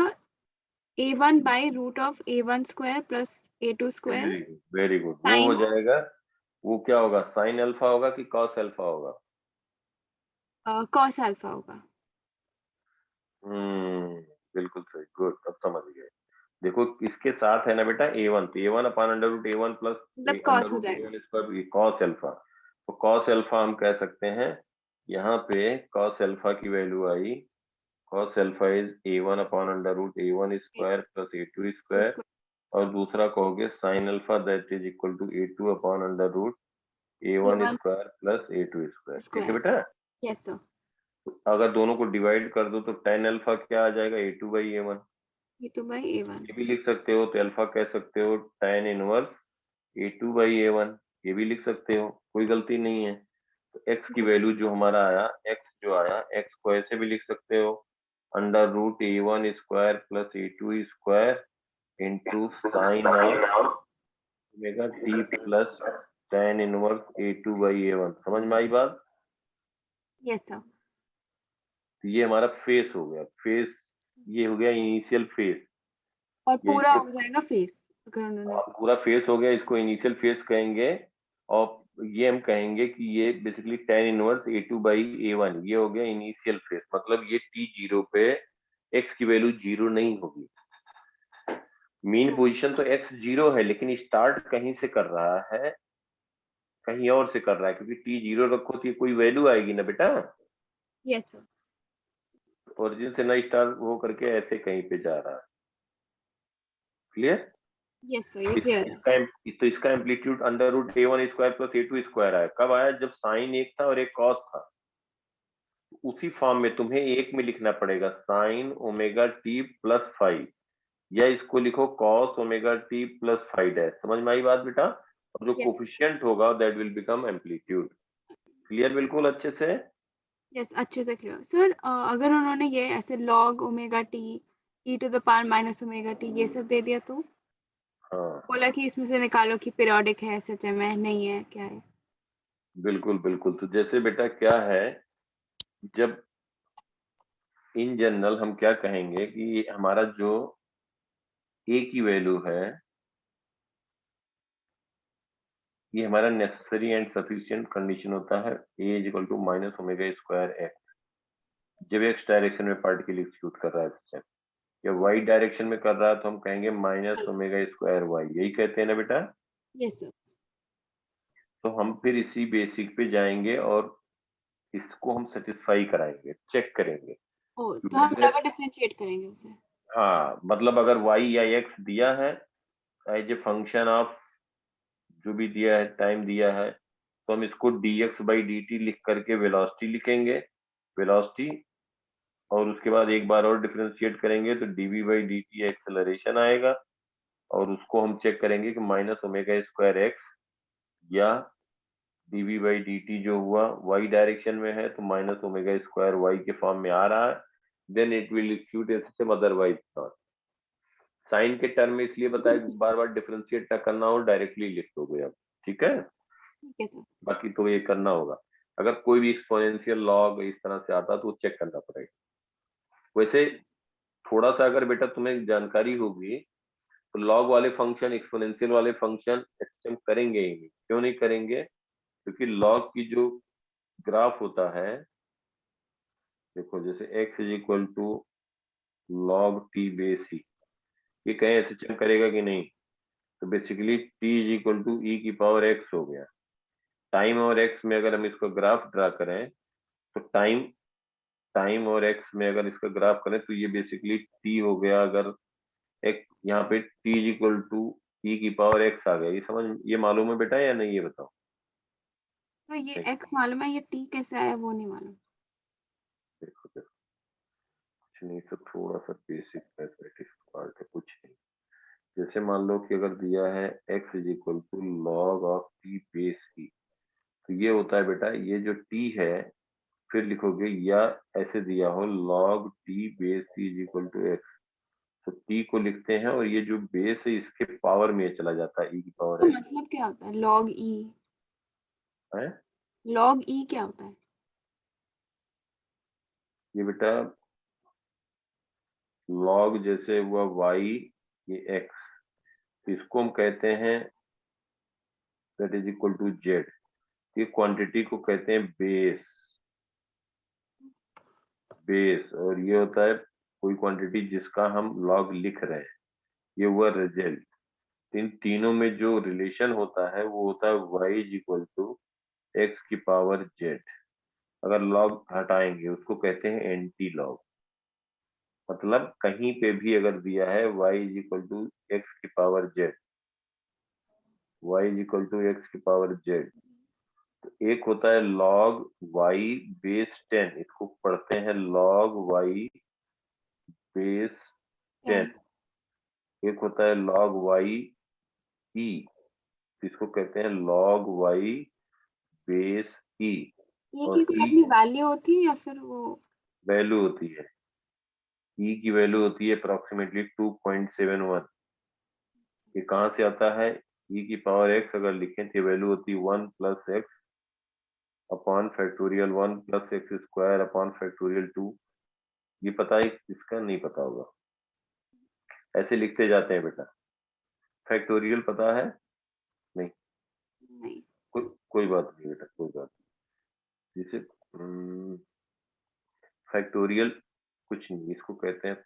A1 by root of A1 square plus A2 square very good, very good. वो हो साइन जाएगा, वो क्या होगा? साइन अल्फा होगा कि कॉस अल्फा होगा? कॉस अल्फा होगा। बिल्कुल सही, गुड, अब समझ गए। देखो इसके साथ है ना बेटा A1, तो A1/√A1 प्लस मतलब कॉस हो जाएगा। √A1 square cos alpha. तो कॉस अल्फा हम कह सकते हैं, यहाँ पे कॉस अल्फा की वैल्यू आई, cos alpha is A1/√A1 square plus A2 square, और दूसरा कहोगे sin alpha that is equal to A2/√A1 A1 square plus A2 square. ठीक है स्क्वायर। बेटा? Yes sir. तो अगर दोनों को डिवाइड कर दो तो tan अल्फा क्या आ जाएगा? A2/A1। A2 by A1। ये भी लिख सकते हो, तो अल्फा कह सकते हो tan इनवर्स A2/A1, ये भी लिख सकते हो, कोई गलती नहीं है। तो x की वैल्यू जो हमारा आया, x जो आया, x को ऐसे भी लिख सकते हो √A1 square plus A2 square into sine of omega t plus tan inverse A2/A1। समझ में आई बात? Yes sir. तो ये हमारा फेस हो गया, फेस, ये हो गया इनिशियल फेस। और ये पूरा हो जाएगा फेस अगर उन्होंने पूरा फेस हो गया, इसको इनिशियल फेस कहेंगे। और ये हम कहेंगे कि ये बेसिकली tan इनवर्स A2/A1, ये हो गया इनिशियल फेस। मतलब ये t0 पे x की वैल्यू 0 नहीं होगी। मीन पोजीशन तो x 0 है, लेकिन स्टार्ट कहीं से कर रहा है, कहीं और से कर रहा है, क्योंकि t0 रखो तो ये कोई वैल्यू आएगी ना बेटा। Yes sir. ओरिजिन से ना स्टार्ट हो करके ऐसे कहीं पे जा रहा है। क्लियर? यस सर, ये क्लियर है। तो इसका amplitude √A1 square plus A2 square आया। कब आया? जब साइन एक था और एक कॉस था। उसी फॉर्म में तुम्हें एक में लिखना पड़ेगा sign omega t plus five, या इसको लिखो cos omega t plus five dash. समझ में आई बात बेटा? और जो यस कोफिशिएंट होगा that will become amplitude. Clear बिल्कुल अच्छे से? यस, अच्छे से क्लियर सर। अगर उन्होंने ये ऐसे log omega t e to the power minus omega t ये सब दे दिया तो हाँ, बोला कि इसमें से निकालो कि पीरियोडिक है, SHM है, नहीं है, क्या है? बिल्कुल बिल्कुल। तो जैसे बेटा क्या है, जब इन जनरल हम क्या कहेंगे कि हमारा जो ए की वैल्यू है, ये हमारा नेसेसरी एंड सफिशिएंट कंडीशन होता है, a is equal to minus omega square x, जब एक्स डायरेक्शन में पार्टिकल एग्जीक्यूट कर रहा है सिस्टम, या वाई डायरेक्शन में कर रहा है तो हम कहेंगे माइनस ओमेगा स्क्वायर वाई, यही कहते हैं ना बेटा? Yes sir. तो हम फिर इसी बेसिक पे जाएंगे और इसको हम सेटिस्फाई कराएंगे, चेक करेंगे। ओ, तो क्योंकि हम अगर, डबल डिफरेंशिएट करेंगे उसे। हाँ, मतलब अगर वाई या एक्स दिया है एज ए फंक्शन ऑफ जो भी दिया है, टाइम दिया है, तो हम इसको dx/dt लिख करके वेलोसिटी लिखेंगे, वेलोसिटी, और उसके बाद एक बार और डिफरेंशिएट करेंगे तो dv/dt एक्सेलरेशन आएगा, और उसको हम चेक करेंगे कि माइनस ओमेगा स्क्वायर एक्स या dv/dt जो हुआ y डायरेक्शन में है तो माइनस ओमेगा स्क्वायर y के फॉर्म में आ रहा है, then it will acute SHM, otherwise not. Sine के टर्म में इसलिए बताया कि बार बार डिफरेंशिएट ना करना हो, डायरेक्टली लिख दोगे आप। ठीक है? ठीक है सर। बाकी तो ये करना होगा, अगर कोई भी एक्सपोनेंशियल लॉग इस तरह से आता तो चेक करना पड़ेगा। वैसे थोड़ा सा अगर बेटा तुम्हें जानकारी होगी तो लॉग वाले फंक्शन, एक्सपोनेंशियल वाले फंक्शन एचएम करेंगे ही नहीं। क्यों नहीं करेंगे? क्योंकि लॉग की जो ग्राफ होता है, देखो जैसे x is equal to log t base c, ये कहीं एचएम करेगा कि नहीं? तो basically t is equal to e की पावर x हो गया। टाइम और x में अगर हम इसको ग्राफ ड्रा करें तो टाइम टाइम और एक्स में अगर इसका ग्राफ करें तो ये बेसिकली टी हो गया, अगर एक यहाँ पे T is equal to e की पावर एक्स आ गया। ये मालूम है बेटा या नहीं, ये बताओ। तो ये x मालूम है, ये t कैसे आया वो नहीं मालूम। देखो देखो, कुछ नहीं, तो थोड़ा सा बेसिक मैथमेटिक्स पार्ट है, कुछ नहीं। जैसे मान लो कि अगर दिया है x is equal to log of t base e, तो ये होता है बेटा, ये जो t है फिर लिखोगे, या ऐसे दिया हो log t base e is equal to x, तो t को लिखते हैं और ये जो बेस है इसके पावर में चला जाता है, e की तो पावर एक्स मतलब क्या होता है log e? है। log e क्या होता है? ये बेटा लॉग जैसे हुआ y, ये x, तो इसको हम कहते हैं that is equal to z। ये क्वांटिटी को कहते हैं बेस, बेस, और ये होता है कोई क्वांटिटी जिसका हम लॉग लिख रहे हैं, ये हुआ रिजल्ट। इन तीनों में जो रिलेशन होता है वो होता है y is equal to x की पावर z। अगर लॉग हटाएंगे उसको कहते हैं एंटी लॉग। मतलब कहीं पे भी अगर दिया है y is equal to x की power z, y is equal to x की पावर z, तो एक होता है log y बेस 10, इसको पढ़ते हैं log y बेस 10। एक होता है log y e, इसको कहते हैं log y बेस e। ये और की कोई e अपनी वैल्यू होती है या फिर वो? वैल्यू होती है, e की वैल्यू होती है अप्रोक्सीमेटली 2.71। ये कहाँ से आता है? e की पावर x अगर लिखें तो वैल्यू होती है 1 plus x upon factorial 1 plus x square upon factorial 2। ये पता है, इसका नहीं पता होगा, ऐसे लिखते जाते हैं बेटा। फैक्टोरियल पता है? नहीं, नहीं। कोई बात नहीं बेटा, कोई बात नहीं। जैसे फैक्टोरियल कुछ नहीं, इसको कहते हैं,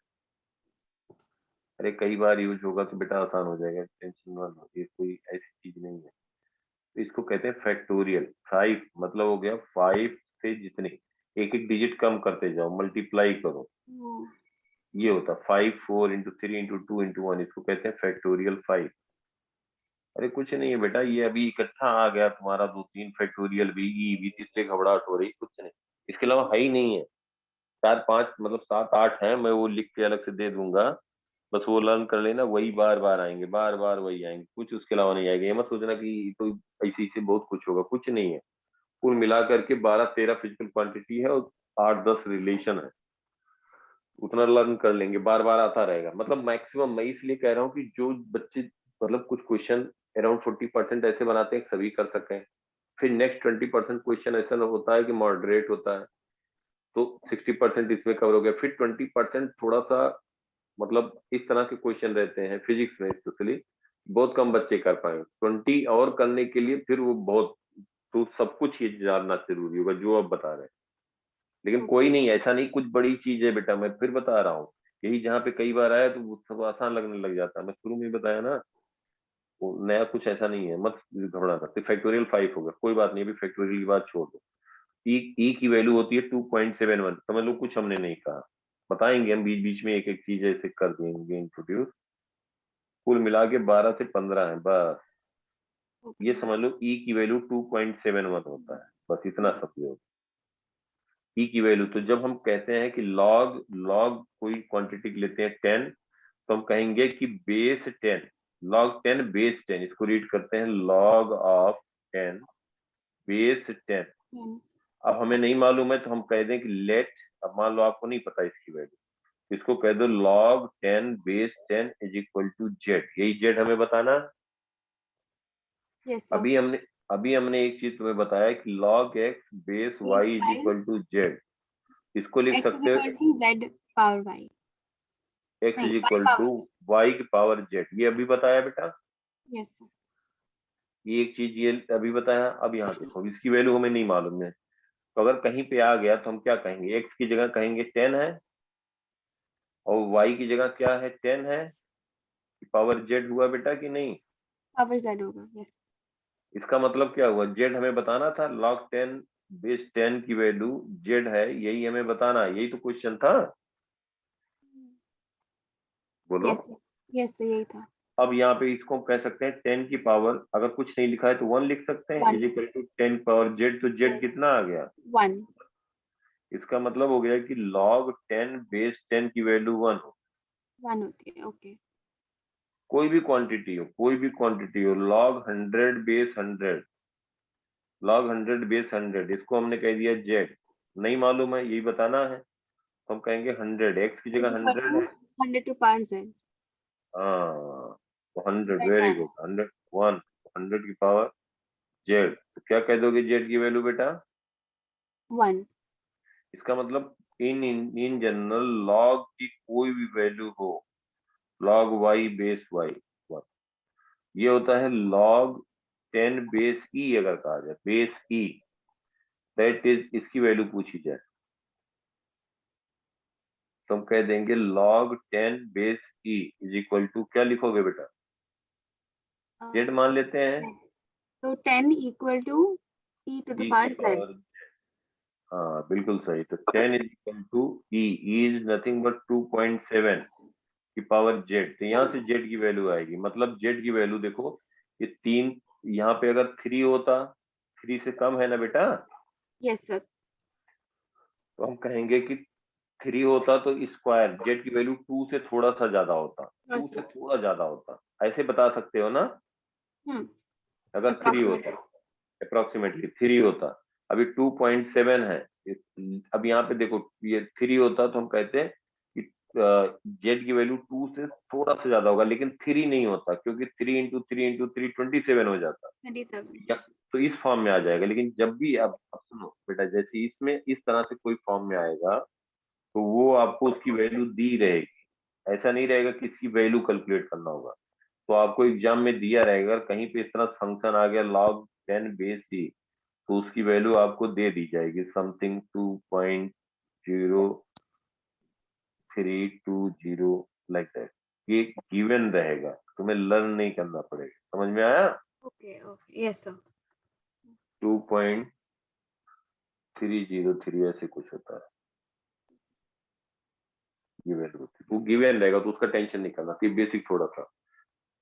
अरे कई बार यूज होगा तो बेटा आसान हो जाएगा, टेंशन मत लो, ये कोई ऐसी चीज नहीं है। तो इसको कहते हैं फैक्टोरियल। 5 मतलब हो गया 5 से जितने एक एक डिजिट कम करते जाओ, मल्टीप्लाई करो, वो ये होता है 5 4 इंटू 3 इंटू 2 इंटू 1, इसको कहते हैं फैक्टोरियल 5। अरे कुछ नहीं है बेटा, ये अभी इकट्ठा आ गया तुम्हारा 2 3 फैक्टोरियल भी, ई भी, इसलिए घबराहट हो रही, कुछ नहीं, इसके अलावा है ही नहीं है। 4 5 मतलब 7 8 है, मैं वो लिख के अलग से दे दूंगा, बस वो लर्न कर लेना, वही बार बार आएंगे, बार बार वही आएंगे, कुछ उसके अलावा नहीं आएगा। ये मत सोचना कि तो ऐसे से बहुत कुछ होगा, कुछ नहीं है। कुल मिला करके 12 13 फिजिकल क्वांटिटी है और 8 10 रिलेशन है, उतना लर्न कर लेंगे, बार बार आता रहेगा। मतलब मैक्सिमम मैं इसलिए कह रहा हूँ कि जो बच्चे मतलब कुछ क्वेश्चन अराउंड 40% ऐसे बनाते हैं सभी कर सकें, फिर नेक्स्ट 20% क्वेश्चन ऐसा होता है कि मॉडरेट होता है, तो 60% इसमें कवर हो गया, फिर 20% थोड़ा सा मतलब इस तरह के क्वेश्चन रहते हैं फिजिक्स में स्पेशली, बहुत कम बच्चे कर पाए। 20 और करने के लिए फिर वो बहुत, तो सब कुछ ये जानना जरूरी होगा जो आप बता रहे हैं। लेकिन कोई नहीं, ऐसा नहीं कुछ बड़ी चीज है बेटा, मैं फिर बता रहा हूँ, यही जहाँ पे कई बार आया तो वो सब आसान लगने लग जाता है। मैं शुरू में बताया ना, वो नया कुछ ऐसा नहीं है, मत घबराना। तो फैक्टोरियल 5 होगा, कोई बात नहीं, अभी फैक्टोरियल की बात छोड़ दो। ई की वैल्यू होती है 2.71, समझ लो कुछ हमने नहीं कहा, बताएंगे हम बीच बीच में एक एक चीज ऐसे कर देंगे इंट्रोड्यूस। कुल मिला के 12 से 15 है बस, ये समझ लो ई की वैल्यू 2.71 होता है, बस इतना समझो ई की वैल्यू। तो जब हम कहते हैं कि लॉग लॉग कोई क्वांटिटी लेते हैं 10, तो हम कहेंगे कि बेस 10, लॉग 10 बेस 10, इसको रीड करते हैं लॉग ऑफ 10 बेस 10। अब हमें नहीं मालूम है तो हम कह दें कि लेट, अब मान लो आपको नहीं पता इसकी वैल्यू, इसको कह दो log 10 base 10 is equal to z, यही जेड हमें बताना। Yes sir. अभी हमने एक चीज तुम्हें बताया कि log x base y is equal to z, इसको लिख x सकते हो z पावर y। x नहीं, is y equal to power z। y की पावर जेड, ये अभी बताया बेटा, यस सर। ये एक चीज ये अभी बताया। अब यहाँ देखो, इसकी वैल्यू हमें नहीं मालूम है, तो अगर कहीं पे आ गया तो हम क्या कहेंगे, x की जगह कहेंगे 10 है और y की जगह क्या है 10 है, पावर जेड हुआ बेटा कि नहीं। पावर z होगा। यस। इसका मतलब क्या हुआ, जेड हमें बताना था log 10 बेस 10 की वैल्यू z है, यही हमें बताना है, यही तो क्वेश्चन था। बोलो। यस यस यही था। अब यहाँ पे इसको हम कह सकते हैं 10 की पावर, अगर कुछ नहीं लिखा है तो 1 लिख सकते हैं, 1 is equal to 10 power z, तो z कितना आ गया? 1 इसका मतलब हो गया कि log 10 बेस 10 की वैल्यू 1 हो। 1 होती है। ओके कोई भी क्वांटिटी हो, कोई भी क्वांटिटी हो, log 100 बेस 100, log 100 बेस 100, इसको हमने कह दिया z, नहीं मालूम है यही बताना है, तो हम कहेंगे 100, x की इज जगह इक्वल 100 टू है। 100 टू पावर z हाँ, तो 100, z वेरी 1 गुड, 100 1, 100 की पावर z, तो क्या कह दोगे z की वैल्यू बेटा? 1 इसका मतलब इन जनरल log की कोई भी वैल्यू हो, log y बेस y 1, ये होता है log 10 बेस e, अगर कहा जाए बेस e, दैट इज इसकी वैल्यू पूछी जाए तो हम कह देंगे log 10 base e is equal to, क्या लिखोगे बेटा? z मान लेते हैं, तो 10 equal to e to the e की पावर z। पावर, हाँ बिल्कुल सही, तो 10 is equal to e is nothing but 2.7 की पावर z, तो यहाँ से z की वैल्यू आएगी, मतलब z की वैल्यू देखो, ये 3, यहाँ पे अगर 3 होता, 3 से कम है ना बेटा, यस सर। तो हम कहेंगे कि 3 होता तो स्क्वायर z की वैल्यू 2 से थोड़ा सा ज्यादा होता, 2 से थोड़ा ज्यादा होता, ऐसे बता सकते हो ना, अगर 3 होता, अप्रोक्सीमेटली 3 होता, अभी 2.7 है, अब यहाँ पे देखो ये 3 होता तो हम कहते हैं कि जेड की वैल्यू 2 से थोड़ा सा ज्यादा होगा, लेकिन 3 नहीं होता, क्योंकि 3 इंटू 3 इंटू 3 27 हो जाता, 27 या तो इस फॉर्म में आ जाएगा। लेकिन जब भी अब सुनो बेटा, जैसे इसमें इस तरह से कोई फॉर्म में आएगा तो वो आपको उसकी वैल्यू दी रहेगी, ऐसा नहीं रहेगा कि इसकी वैल्यू कैलकुलेट करना होगा, तो आपको एग्जाम में दिया रहेगा, अगर कहीं पे इस तरह फंक्शन आ गया log 10 बेस सी, तो उसकी वैल्यू आपको दे दी जाएगी, समथिंग 2.0320 लाइक दैट, ये गिवन रहेगा, तुम्हें लर्न नहीं करना पड़ेगा, समझ में आया? Okay okay yes sir. 2.303 ऐसे कुछ होता है, ये वैल्यू होती है, वो गिवन रहेगा, तो उसका टेंशन नहीं करना, कि बेसिक थोड़ा सा,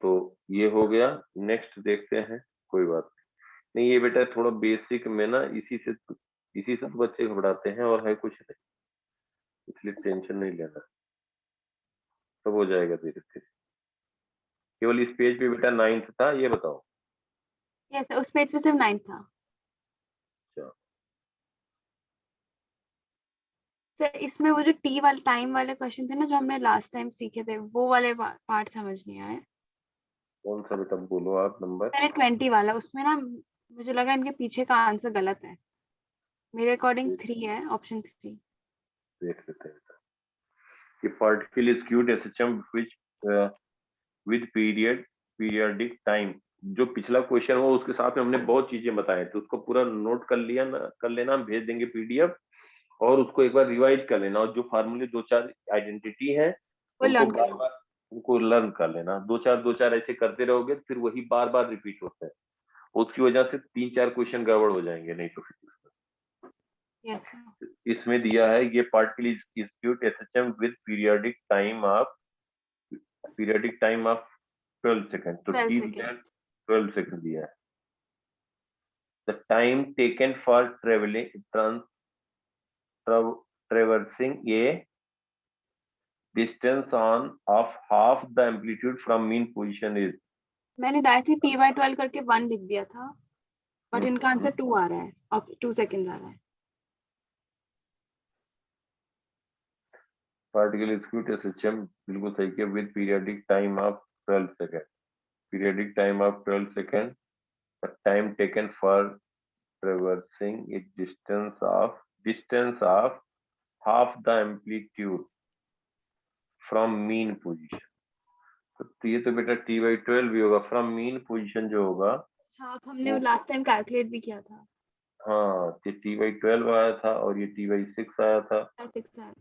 तो ये हो गया। नेक्स्ट देखते हैं, कोई बात नहीं, ये बेटा थोड़ा बेसिक में ना, इसी से तो बच्चे घबराते हैं, और है कुछ नहीं, इसलिए टेंशन नहीं लेना, सब हो जाएगा धीरे धीरे। केवल इस पेज पे बेटा 9th था, ये बताओ। यस उस पेज पे सिर्फ 9 था अच्छा, सर। इसमें वो जो टी वाले टाइम वाले क्वेश्चन थे ना, जो हमने लास्ट टाइम सीखे थे, वो वाले पार्ट समझ नहीं आए। कौन सा बेटा बोलो आप नंबर? पहले 20 वाला, उसमें ना मुझे लगा इनके पीछे का आंसर गलत है। मेरे अकॉर्डिंग 3 है, ऑप्शन 3। देख लेते हैं बेटा, कि particle is cute SHM which with periodic time, जो पिछला क्वेश्चन हो उसके साथ में हमने बहुत चीजें बताई, तो उसको पूरा नोट कर लिया ना, कर लेना, हम भेज देंगे पीडीएफ, और उसको एक बार रिवाइज कर लेना, और जो फार्मूले 2-4 आइडेंटिटी है वो उनको लर्न बार कर। बार उनको लर्न कर लेना, 2-4 ऐसे करते रहोगे, फिर वही बार बार रिपीट होते हैं, उसकी वजह से 3-4 क्वेश्चन गड़बड़ हो जाएंगे, नहीं तो फिर यस इसमें दिया है, ये particle is cute SHM with periodic time of 12 second, तो 12 टी दिया है, सेकेंड। 12 सेकंड दिया है। The time taken for traversing a distance on of half the amplitude from mean position is, मैंने डायरेक्टली TY12 करके 1 लिख दिया था, बट इनका आंसर 2 आ रहा है, अब 2 सेकंड आ रहा है। particle is acute SHM, बिल्कुल सही किया, with periodic time of 12 second, periodic time of 12 second, the time taken for traversing a distance of half the amplitude from mean position, तो ये तो बेटा T/12 भी होगा, फ्रॉम मीन पोजीशन जो होगा, हाफ हमने लास्ट टाइम कैलकुलेट भी किया था। हाँ, ये T/12 आया था और ये T/6 आया था, 6 आ रहा है।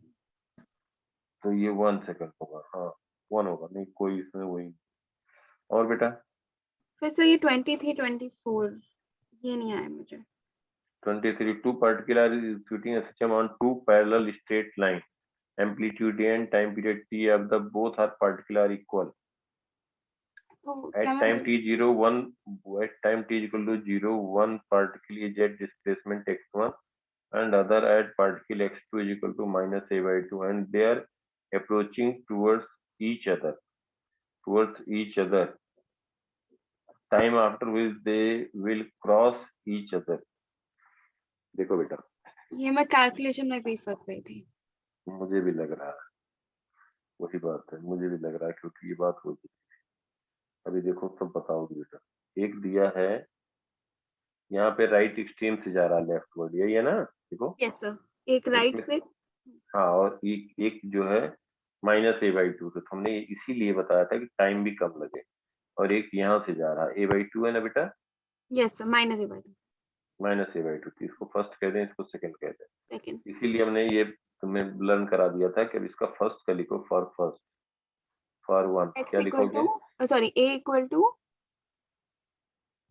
तो ये 1 सेकंड होगा, हाँ 1 होगा, नहीं कोई इसमें वही। और बेटा फिर से ये 23 24 ये नहीं आया मुझे। 23. Two particular is shooting a system on two parallel straight line. Amplitude and time period t of the both are particular equal. तो At क्या मैं time t0 1 at time t is equal to 0 1 particle is at displacement x1 and other at particle x2 is equal to minus a by 2 and they are approaching towards each other. Time after which they will cross each other. देखो बेटा, ये मैं calculation में कहीं फंस गई थी। मुझे भी लग रहा है, वही बात है, मुझे भी लग रहा है क्योंकि ये बात हो चुकी है। अभी देखो सब बताओगे बेटा। एक दिया है यहाँ पे राइट एक्सट्रीम से जा रहा है लेफ्टवर्ड, यही है ना? देखो यस सर, एक राइट से। हाँ, और एक जो है माइनस ए बाई टू, तो हमने इसीलिए बताया था कि टाइम भी कम लगे। और एक यहाँ से जा रहा है ए बाई टू है ना बेटा? Yes sir, minus a by to. Minus a by to, इसको फर्स्ट कह दें, इसको सेकंड कह दें। सेकंड। इसीलिए हमने ये तुम्हें लर्न करा दिया था कि अब इसका फर्स्ट का लिखो, फॉर फर्स्ट, फॉर वन क्या लिखोगे? Sorry, a equal to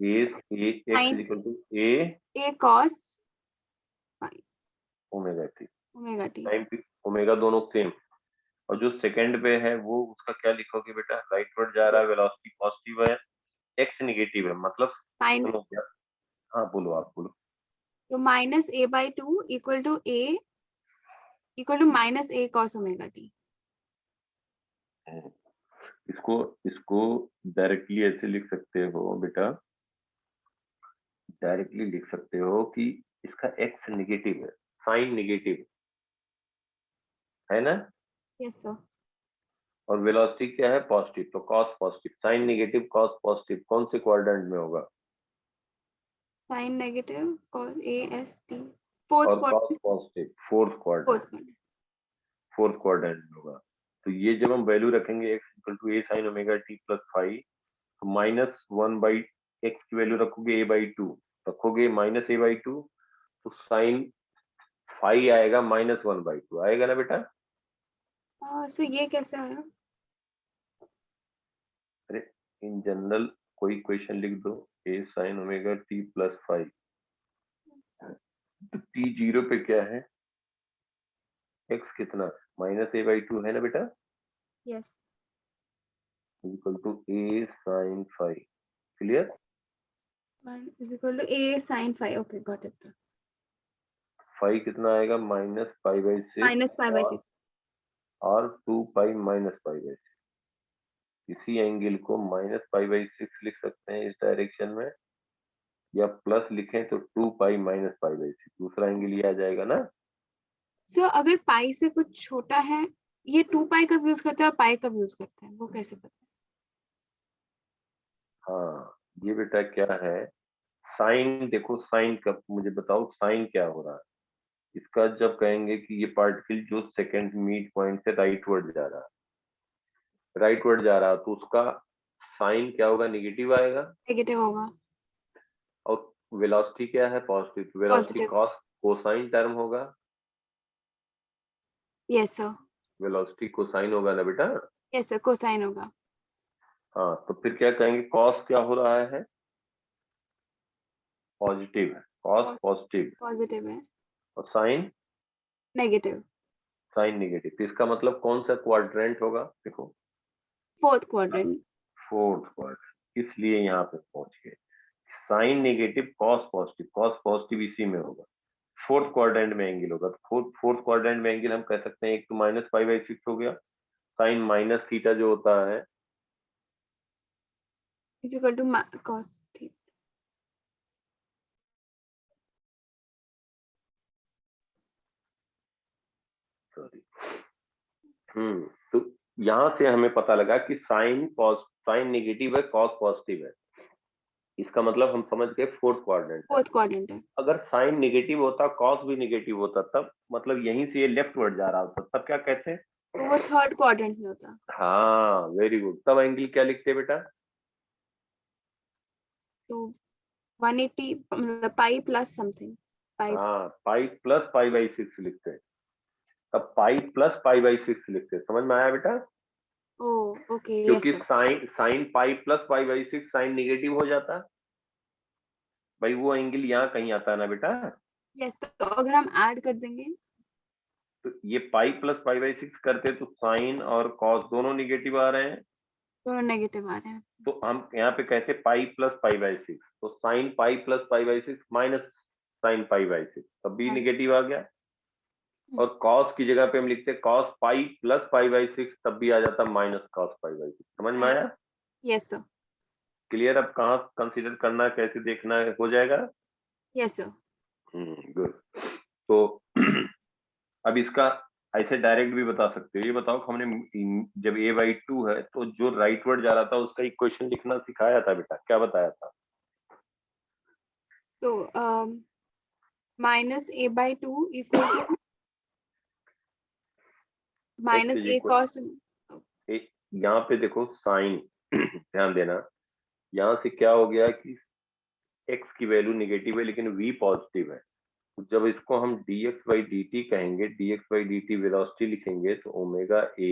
x equal to a cos omega t. Omega t. Time पे ओमेगा दोनों सेम। और जो सेकंड पे है वो उसका क्या लिखोगे बेटा? राइटवर्ड जा रहा है, वेलोसिटी पॉजिटिव है, एक्स नेगेटिव है, मतलब साइन। हाँ बोलो, आप बोलो। तो minus a by two equal to minus a cos omega t. इसको डायरेक्टली ऐसे लिख सकते हो बेटा, डायरेक्टली लिख सकते हो कि इसका एक्स नेगेटिव है, साइन नेगेटिव है ना? Yes sir. और वेलोसिटी क्या है? पॉजिटिव, तो cos positive, sine negative cos positive कौन से क्वाड्रेंट में होगा? Sine negative cos a s t, और कॉस पॉजिटिव फोर्थ क्वाड्रेंट में होगा। तो ये जब हम वैल्यू रखेंगे x equal to A sine omega t plus five, तो माइनस वन बाई एक्स की वैल्यू रखोगे ए बाई टू, रखोगे माइनस ए बाई टू, तो साइन फाइव आएगा माइनस वन बाई टू, आएगा ना बेटा? सो ये कैसे आया? अरे इन जनरल कोई क्वेश्चन लिख दो, a sine omega t plus five, तो टी जीरो पे क्या है? एक्स कितना? माइनस ए बाई टू है ना बेटा? Yes. Equal to A sine five, clear? Is equal to A sine five, okay got it. Five कितना आएगा? Minus pi by six, minus pi by six, और two pi minus pi by six. इसी angle को minus pi by six लिख सकते हैं इस direction में, या प्लस लिखें तो two pi minus pi by six, दूसरा एंगल ये आ जाएगा ना? सो अगर पाई से कुछ छोटा है, ये 2 पाई कब यूज करते हैं और पाई कब यूज करते हैं, वो कैसे पता है? हाँ ये बेटा क्या है, साइन देखो, साइन का मुझे बताओ, साइन क्या हो रहा है इसका? जब कहेंगे कि ये पार्टिकल जो सेकंड मिड पॉइंट से राइटवर्ड जा रहा है, तो उसका साइन क्या होगा? नेगेटिव आएगा। नेगेटिव होगा। और वेलोसिटी क्या है? Positive, velocity cos cosine term होगा। Yes sir. वेलोसिटी कोसाइन होगा ना बेटा? यस सर, कोसाइन होगा। हाँ, तो फिर क्या कहेंगे? कॉस क्या हो रहा है? पॉजिटिव है, कॉस पॉजिटिव है। और साइन नेगेटिव। साइन नेगेटिव, तो इसका मतलब कौन सा क्वाड्रेंट होगा? देखो फोर्थ क्वाड्रेंट। इसलिए यहाँ पे पहुंच गए। साइन नेगेटिव कॉस पॉजिटिव इसी में होगा, फोर्थ क्वाड्रेंट में एंगल होगा। तो फोर्थ क्वाड्रेंट में एंगल हम कह सकते हैं, एक तो माइनस पाई बाई सिक्स हो गया, साइन माइनस थीटा जो होता है is equal to cos theta. Sorry, तो यहाँ से हमें पता लगा कि साइन नेगेटिव है, कॉस पॉजिटिव है, इसका मतलब हम समझ गए फोर्थ क्वाड्रेंट है। अगर साइन नेगेटिव होता, कॉस भी नेगेटिव होता, तब मतलब यहीं से ये लेफ्टवर्ड जा रहा होता, तब क्या कहते हैं? तो वो थर्ड क्वाड्रेंट में होता। हाँ वेरी गुड, तब एंगल क्या लिखते बेटा? तो 180 मतलब पाई प्लस समथिंग, हाँ, pi plus pi by six लिखते हैं, तब pi plus pi by six लिखते हैं। समझ में आया बेटा? ओके। क्योंकि sine pi plus pi by six sine negative हो जाता, भाई वो एंगल यहाँ कहीं आता है ना बेटा? यस, तो अगर हम ऐड कर देंगे तो ये पाई प्लस पाई बाई 6 करते तो साइन और कॉस दोनों निगेटिव आ रहे हैं, तो नेगेटिव आ रहे हैं। तो हम यहाँ पे कहते पाई प्लस पाई बाई 6, तो sign pi plus pi by 6 minus sine pi by 6, तब भी हाँ। निगेटिव आ गया। और कॉस की जगह पे हम लिखते cos pi plus pi by 6, तब भी आ जाता माइनस कॉस पाई बाई 6। समझ में आया? Yes sir. क्लियर? अब कहाँ कंसीडर करना है, कैसे देखना है, हो जाएगा? Yes sir. गुड। तो अब इसका ऐसे डायरेक्ट भी बता सकते हो। ये बताओ कि हमने जब a/2 है तो जो राइट वर्ड जा रहा था उसका इक्वेशन लिखना सिखाया था बेटा, क्या बताया था? तो -a/2 equal to x is -a equal, cos। यहाँ पे देखो साइन ध्यान देना, यहाँ से क्या हो गया कि x की वैल्यू निगेटिव है लेकिन v पॉजिटिव है, तो जब इसको हम dx/dt कहेंगे, dx/dt वेलोसिटी लिखेंगे तो omega a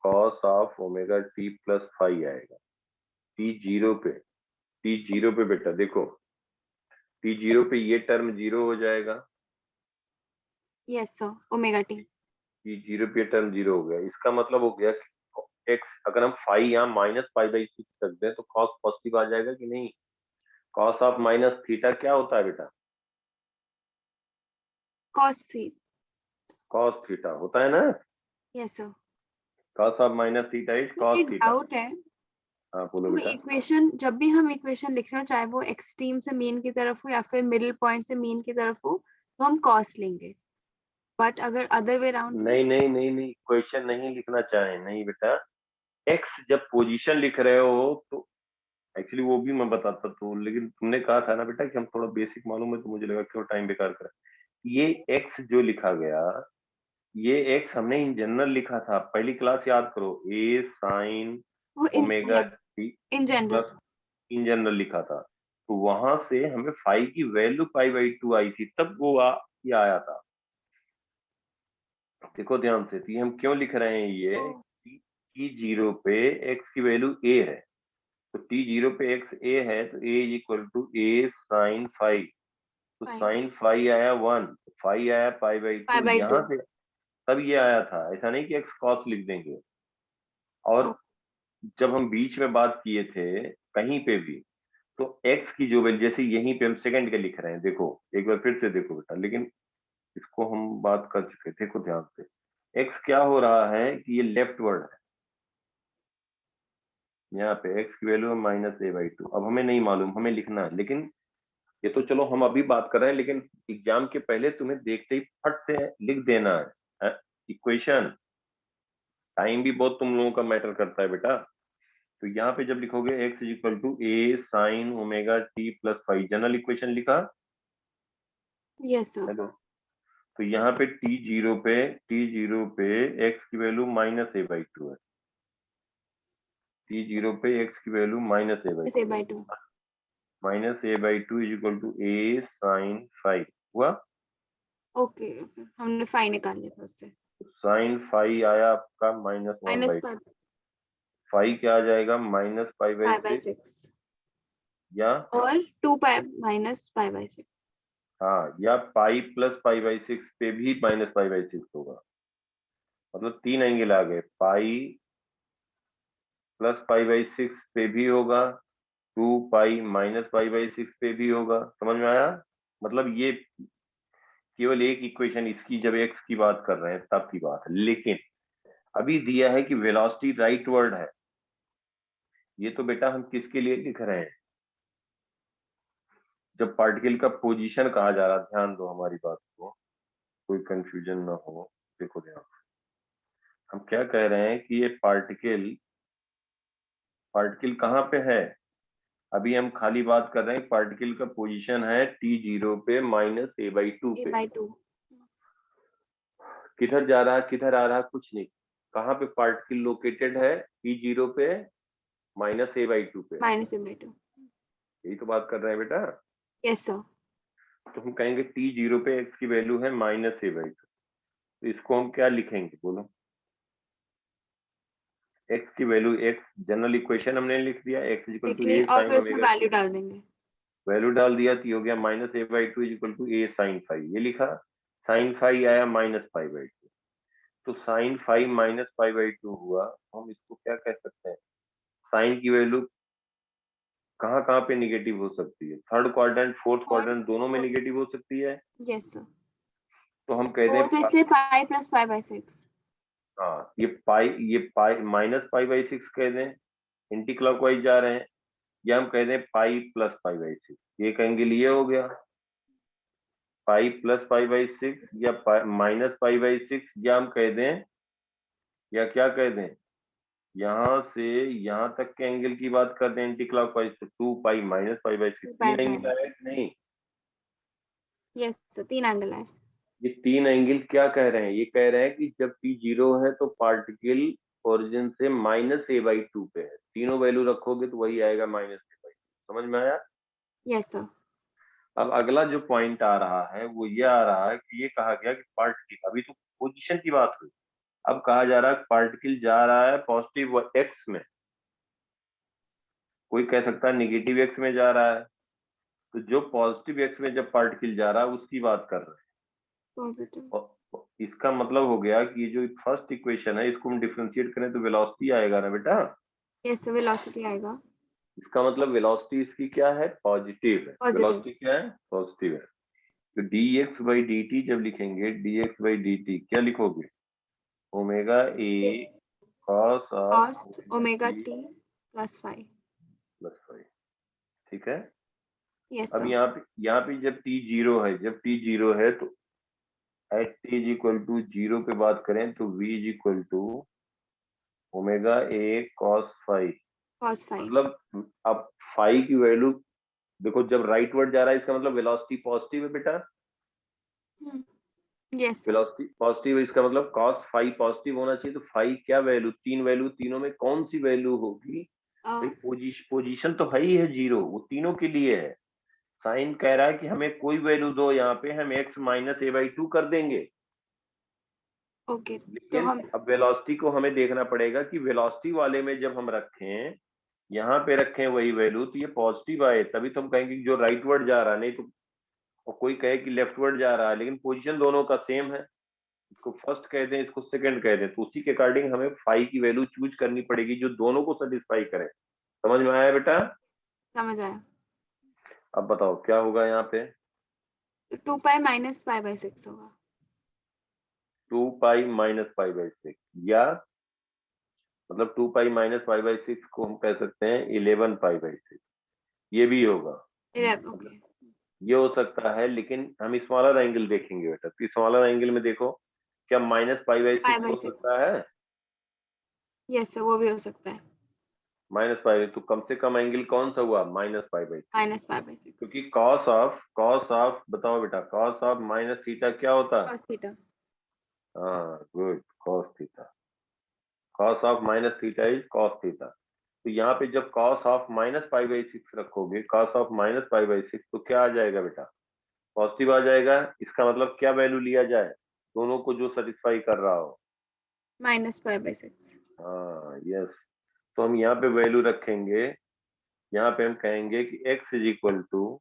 cos of omega t plus phi आएगा t0 पे बेटा। देखो t0 पे ये टर्म 0 हो जाएगा, yes sir, omega T. t0 पे टर्म 0 हो गया। इसका मतलब हो गया कि x, अगर हम फाई यहाँ माइनस पाई बाई 6 रख दें तो cos पॉजिटिव आ जाएगा कि नहीं? cos ऑफ माइनस थीटा क्या होता है बेटा? cos थी। cos थीटा होता है ना? Yes sir. cos of minus theta is तो cos एक थीटा। डाउट है, हाँ बोलो तो बेटा। इक्वेशन जब भी हम इक्वेशन लिख रहे हो, चाहे वो एक्सट्रीम से मीन की तरफ हो या फिर मिडिल पॉइंट से मीन की तरफ हो, तो हम cos लेंगे। बट अगर अदर वे राउंड हो, नहीं नहीं नहीं नहीं, क्वेश्चन नहीं लिखना चाहे, नहीं बेटा। x जब पोजीशन लिख रहे हो तो एक्चुअली वो भी मैं बताता, तो लेकिन तुमने कहा था ना बेटा कि हम थोड़ा बेसिक मालूम है, तो मुझे लगा क्यों टाइम बेकार करें। ये x जो लिखा गया, ये x हमने इन जनरल लिखा था, पहली क्लास याद करो, a साइन वो omega T in general. Plus in general लिखा था, तो वहां से हमें फाई की वैल्यू पाई/2 आई थी, तब वो ये आया था। देखो ध्यान से, तो ये हम क्यों लिख रहे हैं, ये t0 पे x की वैल्यू a है, तो t0 पे x a है तो a is equal to a sine phi, तो साइन फाई आया 1, फाई आया पाई/2, यहाँ से तब ये आया था। ऐसा नहीं कि x cos लिख देंगे। और जब हम बीच में बात किए थे कहीं पे भी, तो x की जो वैल्यू, जैसे यहीं पे हम सेकंड के लिख रहे हैं, देखो एक बार फिर से देखो बेटा, लेकिन इसको हम बात कर चुके थे, देखो ध्यान से, x क्या हो रहा है कि ये लेफ्ट वर्ड है, यहाँ पे x की वैल्यू है -a/2। अब हमें नहीं मालूम, हमें लिखना है, लेकिन ये तो चलो हम अभी बात कर रहे हैं, लेकिन एग्जाम के पहले तुम्हें देखते ही फट से लिख देना है इक्वेशन। टाइम भी बहुत तुम लोगों का मैटर करता है बेटा। तो यहाँ पे जब लिखोगे x is equal to a sine omega t plus phi, general equation लिखा। Yes sir. हेलो, तो यहाँ पे t0 पे x की वैल्यू -a/2 है, t0 पे x की वैल्यू -a/2 a/2। -a/2 is equal to a sine phi हुआ। ओके, हमने फाई निकाल लिया था उससे। साइन फाई आया आपका -1/2, -5 फाई क्या आ जाएगा -π/6 6 या और 2 पाई -π/6। हाँ, या पाई प्लस π/6 पे भी -π/6 होगा, मतलब तीन एंगल आ गए, पाई प्लस π/6 पे भी होगा, 2 पाई -π/6 पे भी होगा। समझ में आया? मतलब ये केवल एक इक्वेशन इसकी, जब एक्स की बात कर रहे हैं तब की बात है, लेकिन अभी दिया है कि वेलोसिटी राइट वर्ड है, ये तो बेटा हम किसके लिए लिख रहे हैं, जब पार्टिकल का पोजीशन कहा जा रहा है। ध्यान दो हमारी बात को, कोई कंफ्यूजन ना हो। देखो ध्यान, हम क्या कह रहे हैं कि ये पार्टिकल पार्टिकल कहाँ पे है, अभी हम खाली बात कर रहे हैं पार्टिकल का पोजीशन है t0 पे -a/2 पे। a/2। किधर जा रहा है किधर आ रहा है कुछ नहीं, कहाँ पे पार्टिकल लोकेटेड है, t0 पे -a/2 पे। -a/2। यही तो बात कर रहे हैं बेटा। Yes sir. तो हम कहेंगे t0 पे x की वैल्यू है -a/2, तो इसको हम क्या लिखेंगे बोलो? x की वैल्यू, x जनरल इक्वेशन हमने लिख दिया, x इक्वल लिख टू लिए a और फिर साइन उसमें ओमेगा, वैल्यू डाल देंगे। वैल्यू डाल दिया तो ये हो गया minus a by two is equal to A sine five, ये लिखा, साइन फाइव आया माइनस फाइव बाई टू, तो sine five minus five by two हुआ, हम इसको क्या कह सकते हैं, साइन की वैल्यू कहाँ कहाँ पे निगेटिव हो सकती है, थर्ड क्वाड्रेंट फोर्थ क्वाड्रेंट दोनों में निगेटिव हो सकती है। यस सर, तो हम कह वो तो दें इसलिए पाई प्लस पाई बाई 6। हाँ, ये पाई माइनस पाई बाई सिक्स कह दें, एंटी क्लॉकवाइज जा रहे हैं, या हम कह दें पाई प्लस पाई बाई सिक्स, ये कहेंगे लिए हो गया पाई प्लस पाई बाई सिक्स या माइनस पाई बाई सिक्स, या हम कह दें, या क्या कह दें, यहाँ से यहाँ तक के एंगल की बात कर दें एंटी क्लॉकवाइज, तो two pi minus pi by six, तीन एंगल आया कि नहीं। यस सर, 3 एंगल है। ये तीन एंगल क्या कह रहे हैं, ये कह रहे हैं कि जब P जीरो है तो पार्टिकल ओरिजिन से माइनस ए बाई टू पे है, तीनों वैल्यू रखोगे तो वही आएगा माइनस ए बाई टू, समझ में आया। Yes sir. अब अगला जो पॉइंट आ रहा है वो ये आ रहा है कि ये कहा गया कि पार्टिकल, अभी तो पोजीशन की बात हुई, अब कहा जा रहा है पार्टिकल जा रहा है पॉजिटिव एक्स में, कोई कह सकता है निगेटिव एक्स में जा रहा है, तो जो पॉजिटिव एक्स में जब पार्टिकल जा रहा है उसकी बात कर रहे हैं। पॉजिटिव। और इसका मतलब हो गया कि ये जो फर्स्ट इक्वेशन है इसको हम डिफरेंशिएट करें तो वेलोसिटी आएगा ना बेटा। यस सर, वेलोसिटी आएगा। इसका मतलब वेलोसिटी इसकी क्या है, पॉजिटिव है, पॉजिटिव। वेलोसिटी क्या है, पॉजिटिव है। तो dx बाई dt जब लिखेंगे, dx बाई dt क्या लिखोगे, omega a cos cos omega t plus 5। Plus five, ठीक है। यस अब सर। यहाँ पे जब t जीरो है, जब t जीरो है तो at t is equal to zero पे बात करें तो v is equal to omega a cos five, cos 5। मतलब अब फाइव की वैल्यू देखो, जब राइट वर्ड जा रहा है इसका मतलब वेलोसिटी पॉजिटिव है बेटा, यस सर। वेलोसिटी पॉजिटिव है, इसका मतलब cos फाइव पॉजिटिव होना चाहिए, तो फाइव क्या वैल्यू, तीन वैल्यू, तीनों में कौन सी वैल्यू होगी भाई, पोजीशन तो है ही है जीरो, वो तीनों के लिए है। साइन कह रहा है कि हमें कोई वैल्यू दो, यहाँ पे हम x minus a by to कर देंगे, ओके, तो लेकिन हम अब वेलोसिटी को हमें देखना पड़ेगा कि वेलोसिटी वाले में जब हम रखें, यहाँ पे रखें वही वैल्यू, तो ये पॉजिटिव आए तभी तो हम कहेंगे कि जो राइट वर्ड जा रहा है, नहीं तो और कोई कहे कि लेफ्ट वर्ड जा रहा है, लेकिन पोजीशन दोनों का सेम है, इसको फर्स्ट कह दें इसको सेकंड कह दें, तो उसी के अकॉर्डिंग हमें फाइव की वैल्यू चूज करनी पड़ेगी जो दोनों को सेटिस्फाई करे। समझ में आया बेटा। समझ आया। अब बताओ क्या होगा यहाँ पे, तो 2 पाई माइनस पाई बाई 6 होगा। Two pi minus pi by six, या मतलब two pi minus pi by six को हम कह सकते हैं 11 पाई बाई सिक्स, ये भी होगा, 11। ओके। ये हो सकता है, लेकिन हम स्मॉलर एंगल देखेंगे बेटा, तो स्मॉलर एंगल में देखो क्या minus pi by pi six by हो 6। सकता है, यस सर, वो भी हो सकता है। माइनस पाई, तो कम से कम एंगल कौन सा हुआ, minus pi by six, minus pi by 6। क्योंकि कॉस ऑफ बताओ बेटा, कॉस ऑफ माइनस थीटा क्या होता है, कॉस थीटा। हाँ good, cos theta, cos of minus theta is cos theta, तो यहाँ पे जब cos of minus pi by six रखोगे, cos of minus pi by six, तो क्या आ जाएगा बेटा, पॉजिटिव आ जाएगा, इसका मतलब क्या वैल्यू लिया जाए, दोनों को जो सेटिस्फाई कर रहा हो, माइनस पाई बाई 6। हाँ यस, तो हम यहाँ पे वैल्यू रखेंगे, यहाँ पे हम कहेंगे कि x is equal to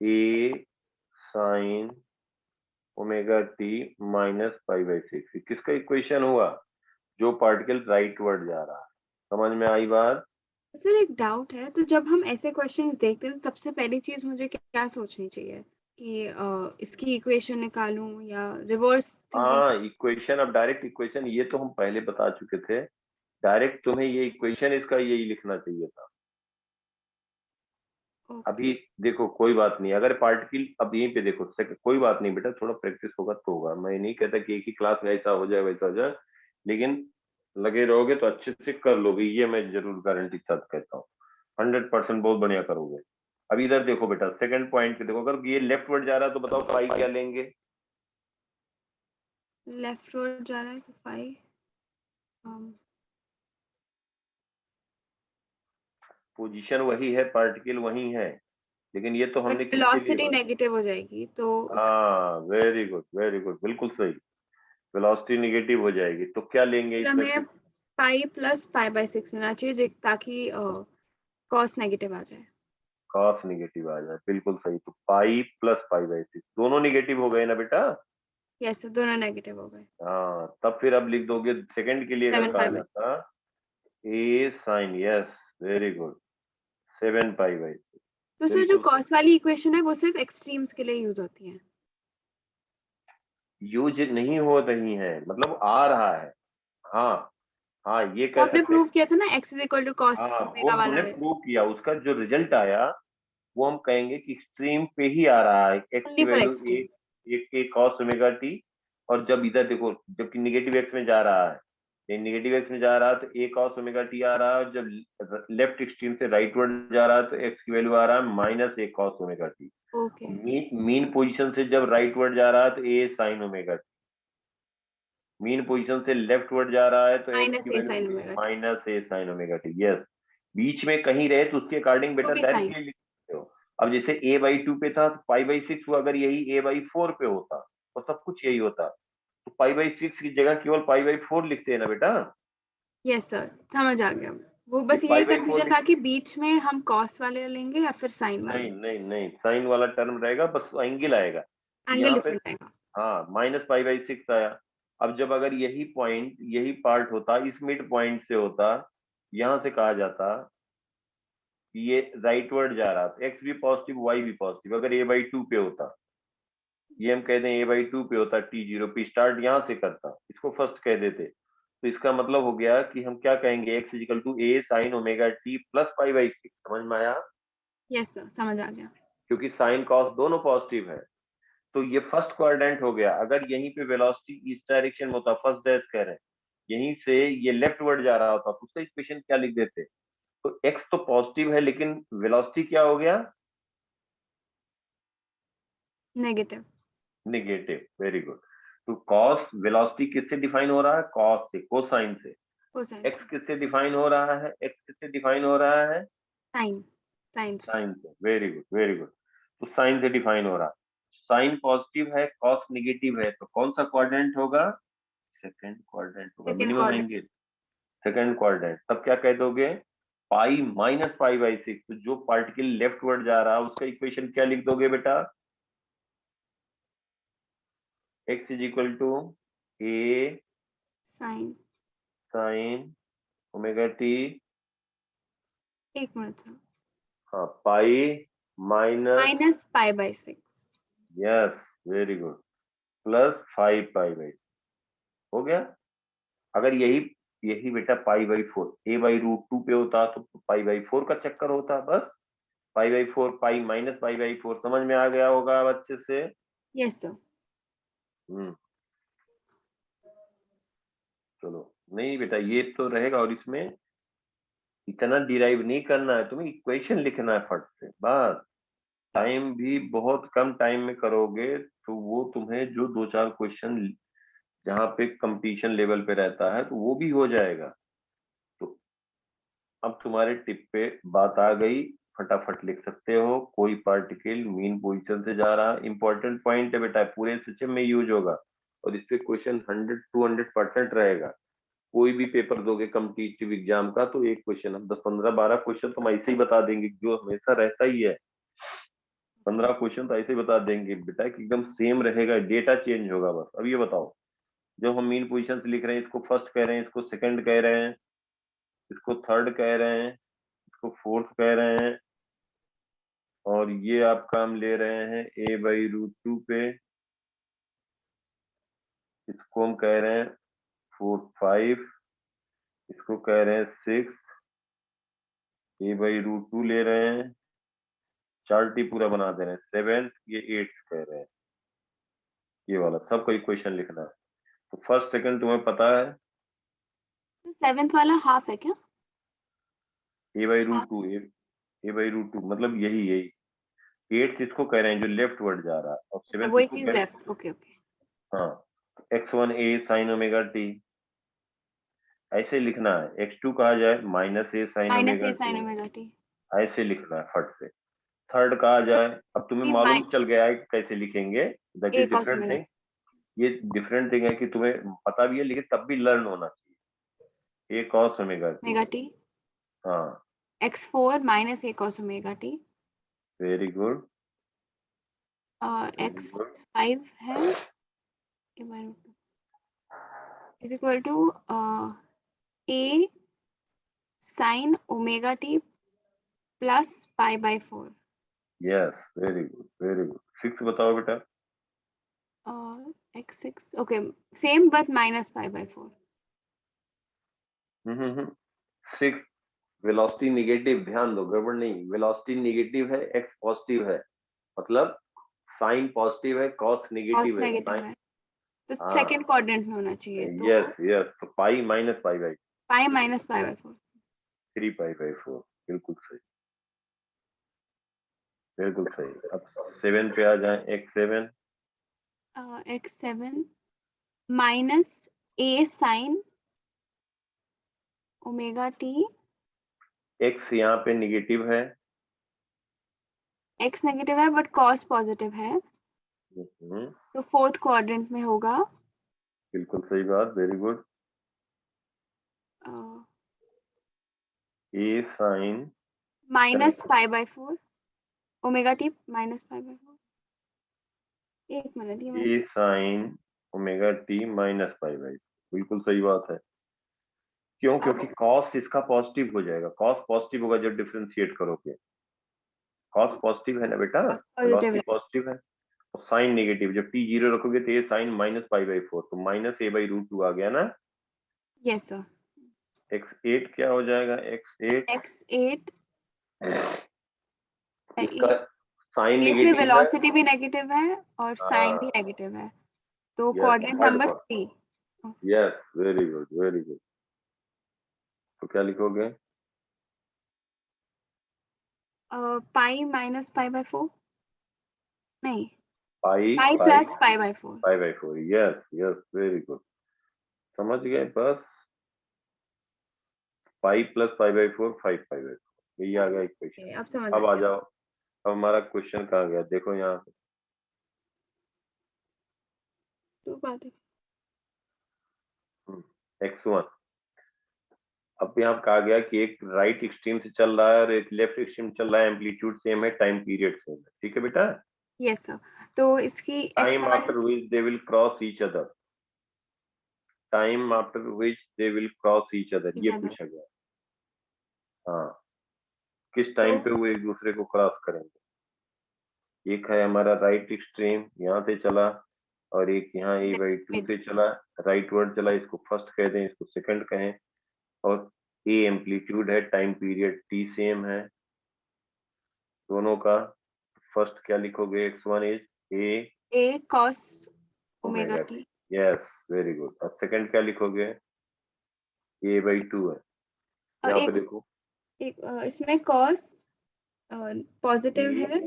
A sine omega t minus pi by six, किसका इक्वेशन हुआ, जो पार्टिकल राइट वर्ड जा रहा है। समझ में आई बात। सर एक डाउट है, तो जब हम ऐसे क्वेश्चंस देखते हैं तो सबसे पहली चीज मुझे क्या सोचनी चाहिए कि इसकी इक्वेशन निकालूं या रिवर्स थिंकिंग? हाँ इक्वेशन, अब डायरेक्ट इक्वेशन ये तो हम पहले बता चुके थे, डायरेक्ट तुम्हें ये इक्वेशन इसका यही लिखना चाहिए था। अभी देखो कोई बात नहीं, अगर पार्टिकल अब यहीं पे देखो कोई बात नहीं बेटा, थोड़ा प्रैक्टिस होगा तो होगा, मैं नहीं कहता कि एक ही क्लास में ऐसा हो जाए वैसा हो जाए, लेकिन लगे रहोगे तो अच्छे से कर लोगे, ये मैं जरूर गारंटी के साथ कहता हूँ, 100% बहुत बढ़िया करोगे। अब इधर देखो बेटा, सेकंड पॉइंट पे देखो, अगर ये लेफ्ट वर्ड जा रहा है तो बताओ पाई क्या लेंगे, लेफ्ट वर्ड जा रहा है तो पाई पोजीशन वही है, पार्टिकल वही है, लेकिन ये तो हमने किसके लिए वेलोसिटी नेगेटिव हो जाएगी तो हाँ वेरी गुड वेरी गुड, बिल्कुल सही, वेलोसिटी नेगेटिव हो जाएगी, तो क्या लेंगे इसमें, हमें पाई प्लस पाई बाई 6 लेना चाहिए ताकि कॉस नेगेटिव आ जाए। cos नेगेटिव आ जाए, बिल्कुल सही। तो पाई प्लस पाई बाई 6 दोनों नेगेटिव हो गए ना बेटा? यस सर, दोनों नेगेटिव हो गए। हाँ, तब फिर अब लिख दोगे सेकंड के लिए अगर 7 कहा पाई बाई। जाता a sine, yes very good, 7 pi by. तो सर जो बिल्कुल कॉस वाली इक्वेशन है वो सिर्फ एक्सट्रीम्स के लिए यूज होती है। यूज नहीं हो रही है, मतलब आ रहा है। हाँ हाँ, ये तो कह हमने सकते हैं। प्रूव किया था ना x is equal to cos हाँ, वो ओमेगा वाला हमने है। प्रूव किया, उसका जो रिजल्ट आया वो हम कहेंगे कि एक्सट्रीम पे ही आ रहा है। एक्स की ओनली फॉर वैल्यू एक्सट्रीम। एक के कॉस ओमेगा टी, और जब इधर देखो, जबकि निगेटिव एक्स में जा रहा है, नेगेटिव एक्स में जा रहा है तो ए कॉस ओमेगा टी आ रहा है, और जब लेफ्ट एक्सट्रीम से राइट वर्ड जा रहा है तो एक्स की वैल्यू आ रहा है minus a cos omega t. Okay. Mean position से जब राइट वर्ड जा रहा है तो a sine omega t, mean position से लेफ्ट वर्ड जा रहा है तो एक्स माइनस की a value sine omega t. Minus a sine omega t. Yes, बीच में कहीं रहे तो उसके अकॉर्डिंग तो बेटा भी साइन। डायरेक्टली लिख सकते हो। अब जैसे a बाई 2 पे था तो पाई बाई 6 हुआ, अगर यही a बाई 4 पे होता तो सब कुछ यही होता, तो पाई बाई 6 की जगह केवल पाई बाई 4 लिखते हैं ना बेटा। यस सर, समझ आ गया। वो ये बस पाई यही बाई 4 कंफ्यूजन था कि बीच में हम कॉस वाले लेंगे या फिर साइन नहीं वाले। नहीं नहीं, साइन वाला टर्म रहेगा, बस एंगल आएगा एंगल यहाँ पे। डिफरेंट आएगा। हाँ, माइनस पाई बाई 6 आया। अब जब अगर यही पॉइंट, यही पार्ट होता, इस मिड पॉइंट से होता, यहाँ से कहा जाता कि ये राइट वर्ड जा रहा था, एक्स भी पॉजिटिव वाई भी पॉजिटिव, अगर ए बाई 2 पे होता, ये हम कहते हैं ए बाई 2 पे होता, टी जीरो पे स्टार्ट यहाँ से करता, इसको फर्स्ट कह देते, तो इसका मतलब हो गया कि हम क्या कहेंगे, x is equal to A sine omega t plus pi by 6। समझ में आया? यस सर, समझ आ गया। क्योंकि साइन कॉस दोनों पॉजिटिव है। तो ये फर्स्ट क्वाड्रेंट हो गया। अगर यहीं पे वेलोसिटी इस डायरेक्शन में होता, फर्स्ट डैश कह रहे हैं, यहीं से ये लेफ्ट वर्ड जा रहा होता, तो उसका इक्वेशन क्या लिख देते? तो एक्स तो पॉजिटिव है लेकिन वेलोसिटी क्या हो गया? नेगेटिव। नेगेटिव। Very good. तो कॉस वेलोसिटी किससे डिफाइन हो रहा है? कॉस से, कोसाइन से। कोसाइन एक्स से। किससे डिफाइन हो रहा है? एक्स किससे डिफाइन हो रहा है? साइन। साइन से। साइन से। Very good very good. तो साइन से डिफाइन हो रहा है। साइन पॉजिटिव है, कॉस नेगेटिव है, तो कौन सा क्वाड्रेंट होगा? सेकंड क्वाड्रेंट होगा, second minimum quadrant. Angle. Second quadrant. तब क्या कह दोगे? पाई माइनस पाई बाई 6, तो जो पार्टिकल लेफ्ट वर्ड जा रहा है उसका इक्वेशन क्या लिख दोगे बेटा? X is equal to A sine. Sine omega t, एक मिनट सर। हाँ, pi minus, minus pi by 6। Yes very good, plus 5 pi by, हो गया। अगर यही यही बेटा pi by 4 a by root 2 पे होता तो पाई बाई 4 का चक्कर होता, बस पाई by 4, pi minus pi by 4। समझ में आ गया होगा अब अच्छे से? Yes sir. हम्म, चलो। नहीं बेटा, ये तो रहेगा, और इसमें इतना डिराइव नहीं करना है, तुम्हें इक्वेशन लिखना है फट से, बस। टाइम भी बहुत कम टाइम में करोगे तो वो तुम्हें जो दो चार क्वेश्चन जहाँ पे कंपटीशन लेवल पे रहता है तो वो भी हो जाएगा। तो अब तुम्हारे टिप पे बात आ गई, फटाफट लिख सकते हो। कोई पार्टिकल मीन पोजीशन से जा रहा, इंपॉर्टेंट पॉइंट है बेटा, पूरे सिस्टम में यूज होगा, और इस पे क्वेश्चन 100-200% रहेगा। कोई भी पेपर दोगे कम्पिटिटिव एग्जाम का तो एक क्वेश्चन, हम 10-15-12 क्वेश्चन तो हम ऐसे ही बता देंगे, जो हमेशा रहता ही है। 15 क्वेश्चन तो ऐसे ही बता देंगे बेटा कि एकदम सेम रहेगा, डेटा चेंज होगा बस। अब ये बताओ, जो हम मीन पोजीशन से लिख रहे हैं, इसको फर्स्ट कह रहे हैं, इसको सेकंड कह रहे हैं, इसको थर्ड कह रहे हैं, इसको फोर्थ कह रहे हैं, और ये आपका हम ले रहे हैं ए बाई रूट 2 पे, इसको हम कह रहे हैं 4-5, इसको कह रहे हैं 6, ए बाई रूट 2 ले रहे हैं, चार्ट ही पूरा बना दे रहे हैं 7, ये 8 कह रहे हैं। ये वाला सबका इक्वेशन लिखना है। तो फर्स्ट सेकंड तुम्हें पता है, 7th वाला हाफ है क्या? A by root half. 2, a by root 2 मतलब यही यही 8 इसको कह रहे हैं जो लेफ्ट वर्ड जा रहा है, और अच्छा, 7 वही इसको चीज कह रहे लेफ्ट। Okay okay. हैं, हाँ, x1 ए साइन ओमेगा टी, ऐसे लिखना है। x2 कहा जाए minus a sine minus omega a sine t, omega t. ऐसे लिखना है फट से। थर्ड कहा जाए, अब तुम्हें ये मालूम चल गया है कि कैसे लिखेंगे, that A is cos different omega. Thing. ये डिफरेंट थिंग है कि तुम्हें पता भी है लेकिन तब भी लर्न होना चाहिए। A cos omega t, omega t. हाँ x4 minus a cos omega t. Very good, x5 है is equal to a sin omega t plus pi by 4। Yes, very good, very good. 6 बताओ बेटा। x6 okay same but minus pi by 4। 6 velocity negative, ध्यान दो, गड़बड़ नहीं, velocity negative है, x positive है, मतलब साइन पॉजिटिव है, कॉस नेगेटिव कॉस है, नेगेटिव है तो हाँ। सेकंड क्वाड्रेंट में होना चाहिए तो यस यस, तो पाई minus pi by pi minus pi by 4। 3 pi by 4, बिल्कुल सही, बिल्कुल सही। अब 7 पे आ जाए, x7 x7 minus a sine omega t। x यहाँ पे निगेटिव है, x नेगेटिव है बट cos पॉजिटिव है हम्म, तो फोर्थ क्वाड्रेंट में होगा। बिल्कुल सही बात, very good. a sine minus pi by 4 omega t minus pi by 4। एक मिनट ये a sine omega t minus pi by, बिल्कुल सही बात है। क्यों? क्योंकि cos इसका पॉजिटिव हो जाएगा, cos पॉजिटिव होगा जब डिफरेंशिएट करोगे, cos पॉजिटिव है ना बेटा, पॉजिटिव वेलोसिटी पॉजिटिव है, और साइन नेगेटिव, जब t 0 रखोगे तो ये साइन माइनस पाई बाई 4, तो माइनस a बाई रूट 2 आ गया ना। Yes sir. x8 क्या हो जाएगा, x8 x8 इसका साइन में नेगेटिव है, वेलोसिटी भी नेगेटिव है और साइन भी हाँ, नेगेटिव है तो yes, quadrant number 3। Yes, very good, very good. तो क्या लिखोगे? पाई माइनस पाई बाई 4 नहीं pi pi plus pi by 4। Pi by 4, yes yes, very good, समझ गए। बस pi plus pi by 4, 5 pi by 4, यही आ गया इक्वेशन। अब समझ अब आ गया। जाओ, अब हमारा क्वेश्चन कहाँ गया, देखो यहाँ पे तो बात है x1। अब यहाँ कहा गया कि एक राइट एक्सट्रीम से चल रहा है और एक लेफ्ट एक्सट्रीम चल रहा है, एम्पलीट्यूड सेम है, टाइम पीरियड सेम है, ठीक है बेटा। Yes sir. तो इसकी time x1 after which they will cross each other, time after which they will cross each other, ये पूछा गया। हाँ, किस टाइम पे वो एक दूसरे को क्रॉस करेंगे। एक है हमारा राइट एक्सट्रीम, यहाँ से चला, और एक यहाँ a/2 से चला, राइट वर्ड चला, इसको फर्स्ट कह दें, इसको सेकंड कहें, और a एम्पलीट्यूड है, टाइम पीरियड t सेम है दोनों का। फर्स्ट क्या लिखोगे, x1 is a cos omega omega t। t, yes, very good. अब सेकंड क्या लिखोगे, a/2 है, यहाँ पे एक देखो, एक इसमें cos पॉजिटिव है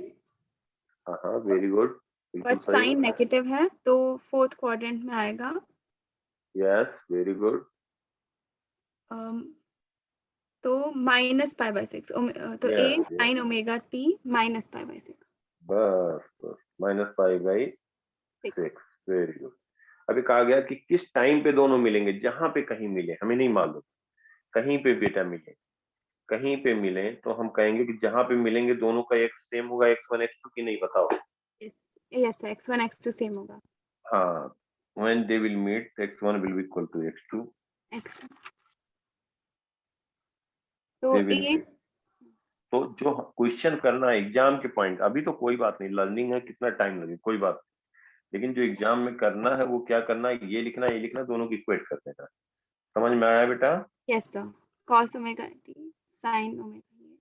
हाँ हाँ, वेरी गुड, बिल्कुल बट सही, साइन नेगेटिव है तो फोर्थ क्वाड्रेंट में आएगा। Yes, very good. तो माइनस पाई बाई 6 तो a yes, sign omega t minus pi by 6। बस बस, minus pi by 6, very good. अभी कहा गया कि किस टाइम पे दोनों मिलेंगे, जहां पे कहीं मिले, हमें नहीं मालूम, कहीं पे बेटा मिले, कहीं पे मिले तो हम कहेंगे कि जहां पे मिलेंगे दोनों का एक्स सेम होगा, x1 x2 की नहीं, बताओ। यस x1 x2 सेम होगा। हाँ, when they will meet, x1 will be equal to x2, x तो they will a meet। तो जो क्वेश्चन करना है एग्जाम के पॉइंट, अभी तो कोई बात नहीं, लर्निंग है, कितना टाइम लगे कोई बात नहीं, लेकिन जो एग्जाम में करना है वो क्या करना है, ये लिखना, ये लिखना, दोनों की इक्वेट कर देना। समझ में आया बेटा? Yes sir cos omega t sin omega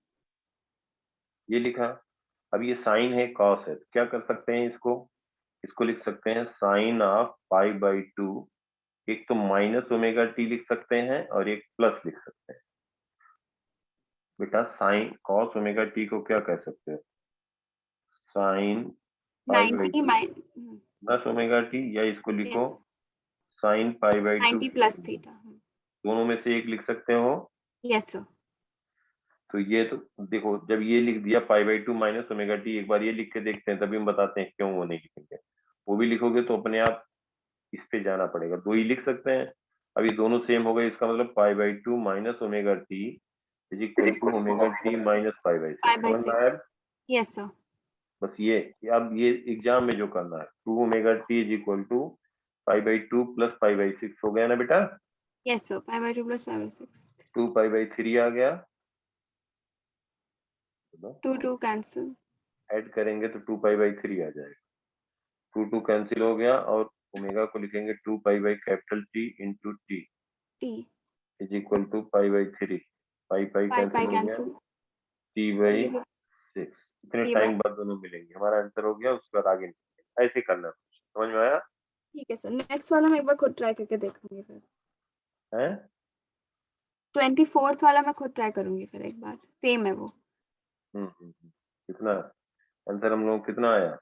ये लिखा। अब ये साइन है, कॉस है, तो क्या कर सकते हैं, इसको लिख सकते हैं साइन ऑफ पाई/2। एक तो माइनस ओमेगा टी लिख सकते हैं और एक प्लस लिख सकते हैं। बेटा साइन कॉस ओमेगा टी को क्या कह सकते हैं, साइन 90 पाई/2 प्लस ओमेगा टी, या इसको लिखो यस साइन पाई/2, 90 प्लस थीटा। दोनों में से एक लिख सकते हो। Yes sir. तो ये तो देखो, जब ये लिख दिया पाई/2 माइनस ओमेगा टी, एक बार ये लिख के देखते हैं, तभी हम बताते हैं क्यों वो नहीं लिखेंगे। वो भी लिखोगे तो अपने आप इस पे जाना पड़ेगा, दो ही लिख सकते हैं। अभी दोनों सेम हो गए, इसका मतलब पाई/2 minus omega t is equal to omega t minus पाई/6। पाई बाई समझ में 6 आया? Yes sir. बस ये अब ये एग्जाम में जो करना है 2 omega t is equal to 5/2 plus 5/6 हो गया ना बेटा। Yes sir, 5/2 + 5/6। 2 π/3 आ गया, 2 2 कैंसिल। ऐड करेंगे तो 2 π/3 आ जाएगा, 2 2 कैंसिल हो गया और ओमेगा को लिखेंगे 2 π/कैपिटल t into t t is equal to 5/3, 5 pi cancel pi हो गया, कैंसिल। टी तो बाई ये जो 6। इतने टी बाई, टाइम बाद दोनों मिलेंगे, हमारा आंसर हो गया, उसके बाद आगे निकलेंगे। ऐसे करना है, समझ में आया ठीक है सर। नेक्स्ट वाला मैं एक बार खुद ट्राई करके देखूंगी फिर। है? 24th वाला मैं खुद ट्राई करूंगी फिर एक बार, सेम है वो। कितना आंसर हम लोग कितना आया?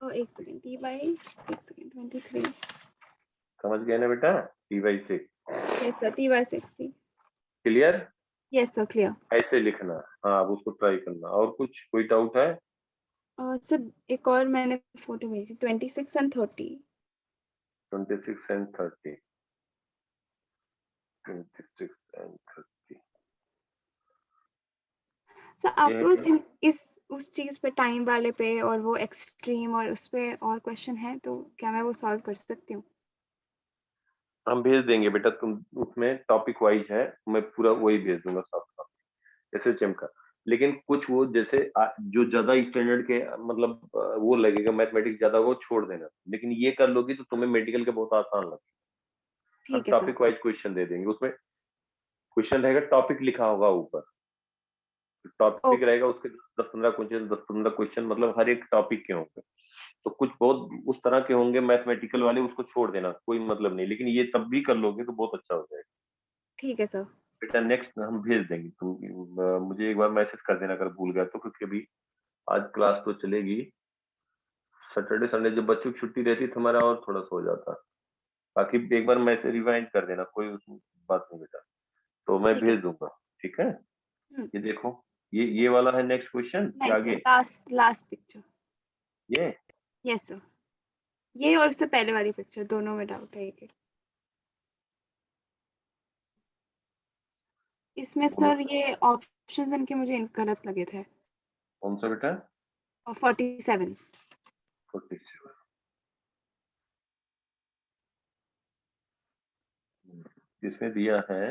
और एक सेकंड, टी बाई, एक सेकंड, 23। समझ गए ना बेटा? t/6 yes sir, T by 6। Clear? Yes sir, clear. ऐसे लिखना है, हाँ अब उसको ट्राई करना। और कुछ कोई डाउट है? और सर एक और मैंने फोटो भेजी, 26 and 30। 26 and 30, 26 and 30 सर ये है आपके पास कि इस उस चीज पे, टाइम वाले पे और वो एक्सट्रीम और उस पे और क्वेश्चन है तो क्या मैं वो सॉल्व कर सकती हूँ? हम भेज देंगे बेटा, तुम उसमें टॉपिक वाइज है, मैं पूरा वही भेज दूंगा सब एसएचएम का। लेकिन कुछ वो जैसे जो ज्यादा स्टैंडर्ड के मतलब वो लगेगा मैथमेटिक्स ज्यादा, वो छोड़ देना, लेकिन ये कर लोगी तो तुम्हें मेडिकल के बहुत आसान लगेगा। हम ठीक है सर। टॉपिक वाइज क्वेश्चन दे देंगे, उसमें क्वेश्चन रहेगा, टॉपिक लिखा होगा ऊपर, टॉपिक ओके। रहेगा, उसके 10-15 क्वेश्चन मतलब हर एक टॉपिक के होंगे। तो कुछ बहुत उस तरह के होंगे मैथमेटिकल वाले, उसको छोड़ देना, कोई मतलब नहीं, लेकिन ये तब भी कर लोगे तो बहुत अच्छा हो जाएगा ठीक है सर। बेटा। नेक्स्ट हम भेज देंगे, तुम मुझे एक बार मैसेज कर देना अगर भूल गया तो, क्योंकि अभी आज क्लास तो चलेगी, सैटरडे संडे जब बच्चों की छुट्टी रहती है तो हमारा और थोड़ा सा हो जाता। बाकी एक बार मैसेज रिवाइंड कर देना, कोई उसमें बात नहीं बेटा, तो मैं ठीक है। भेज दूंगा। ठीक है, हम्म। ये देखो, ये वाला है नेक्स्ट क्वेश्चन नहीं या सर, आगे? Last last picture. ये यस सर, ये और उससे पहले वाली पिक्चर, दोनों में डाउट है एक एक। इसमें दोनों सर ये ऑप्शंस इनके मुझे गलत लगे थे। कौन सा बेटा? और 47। 47 इसमें दिया है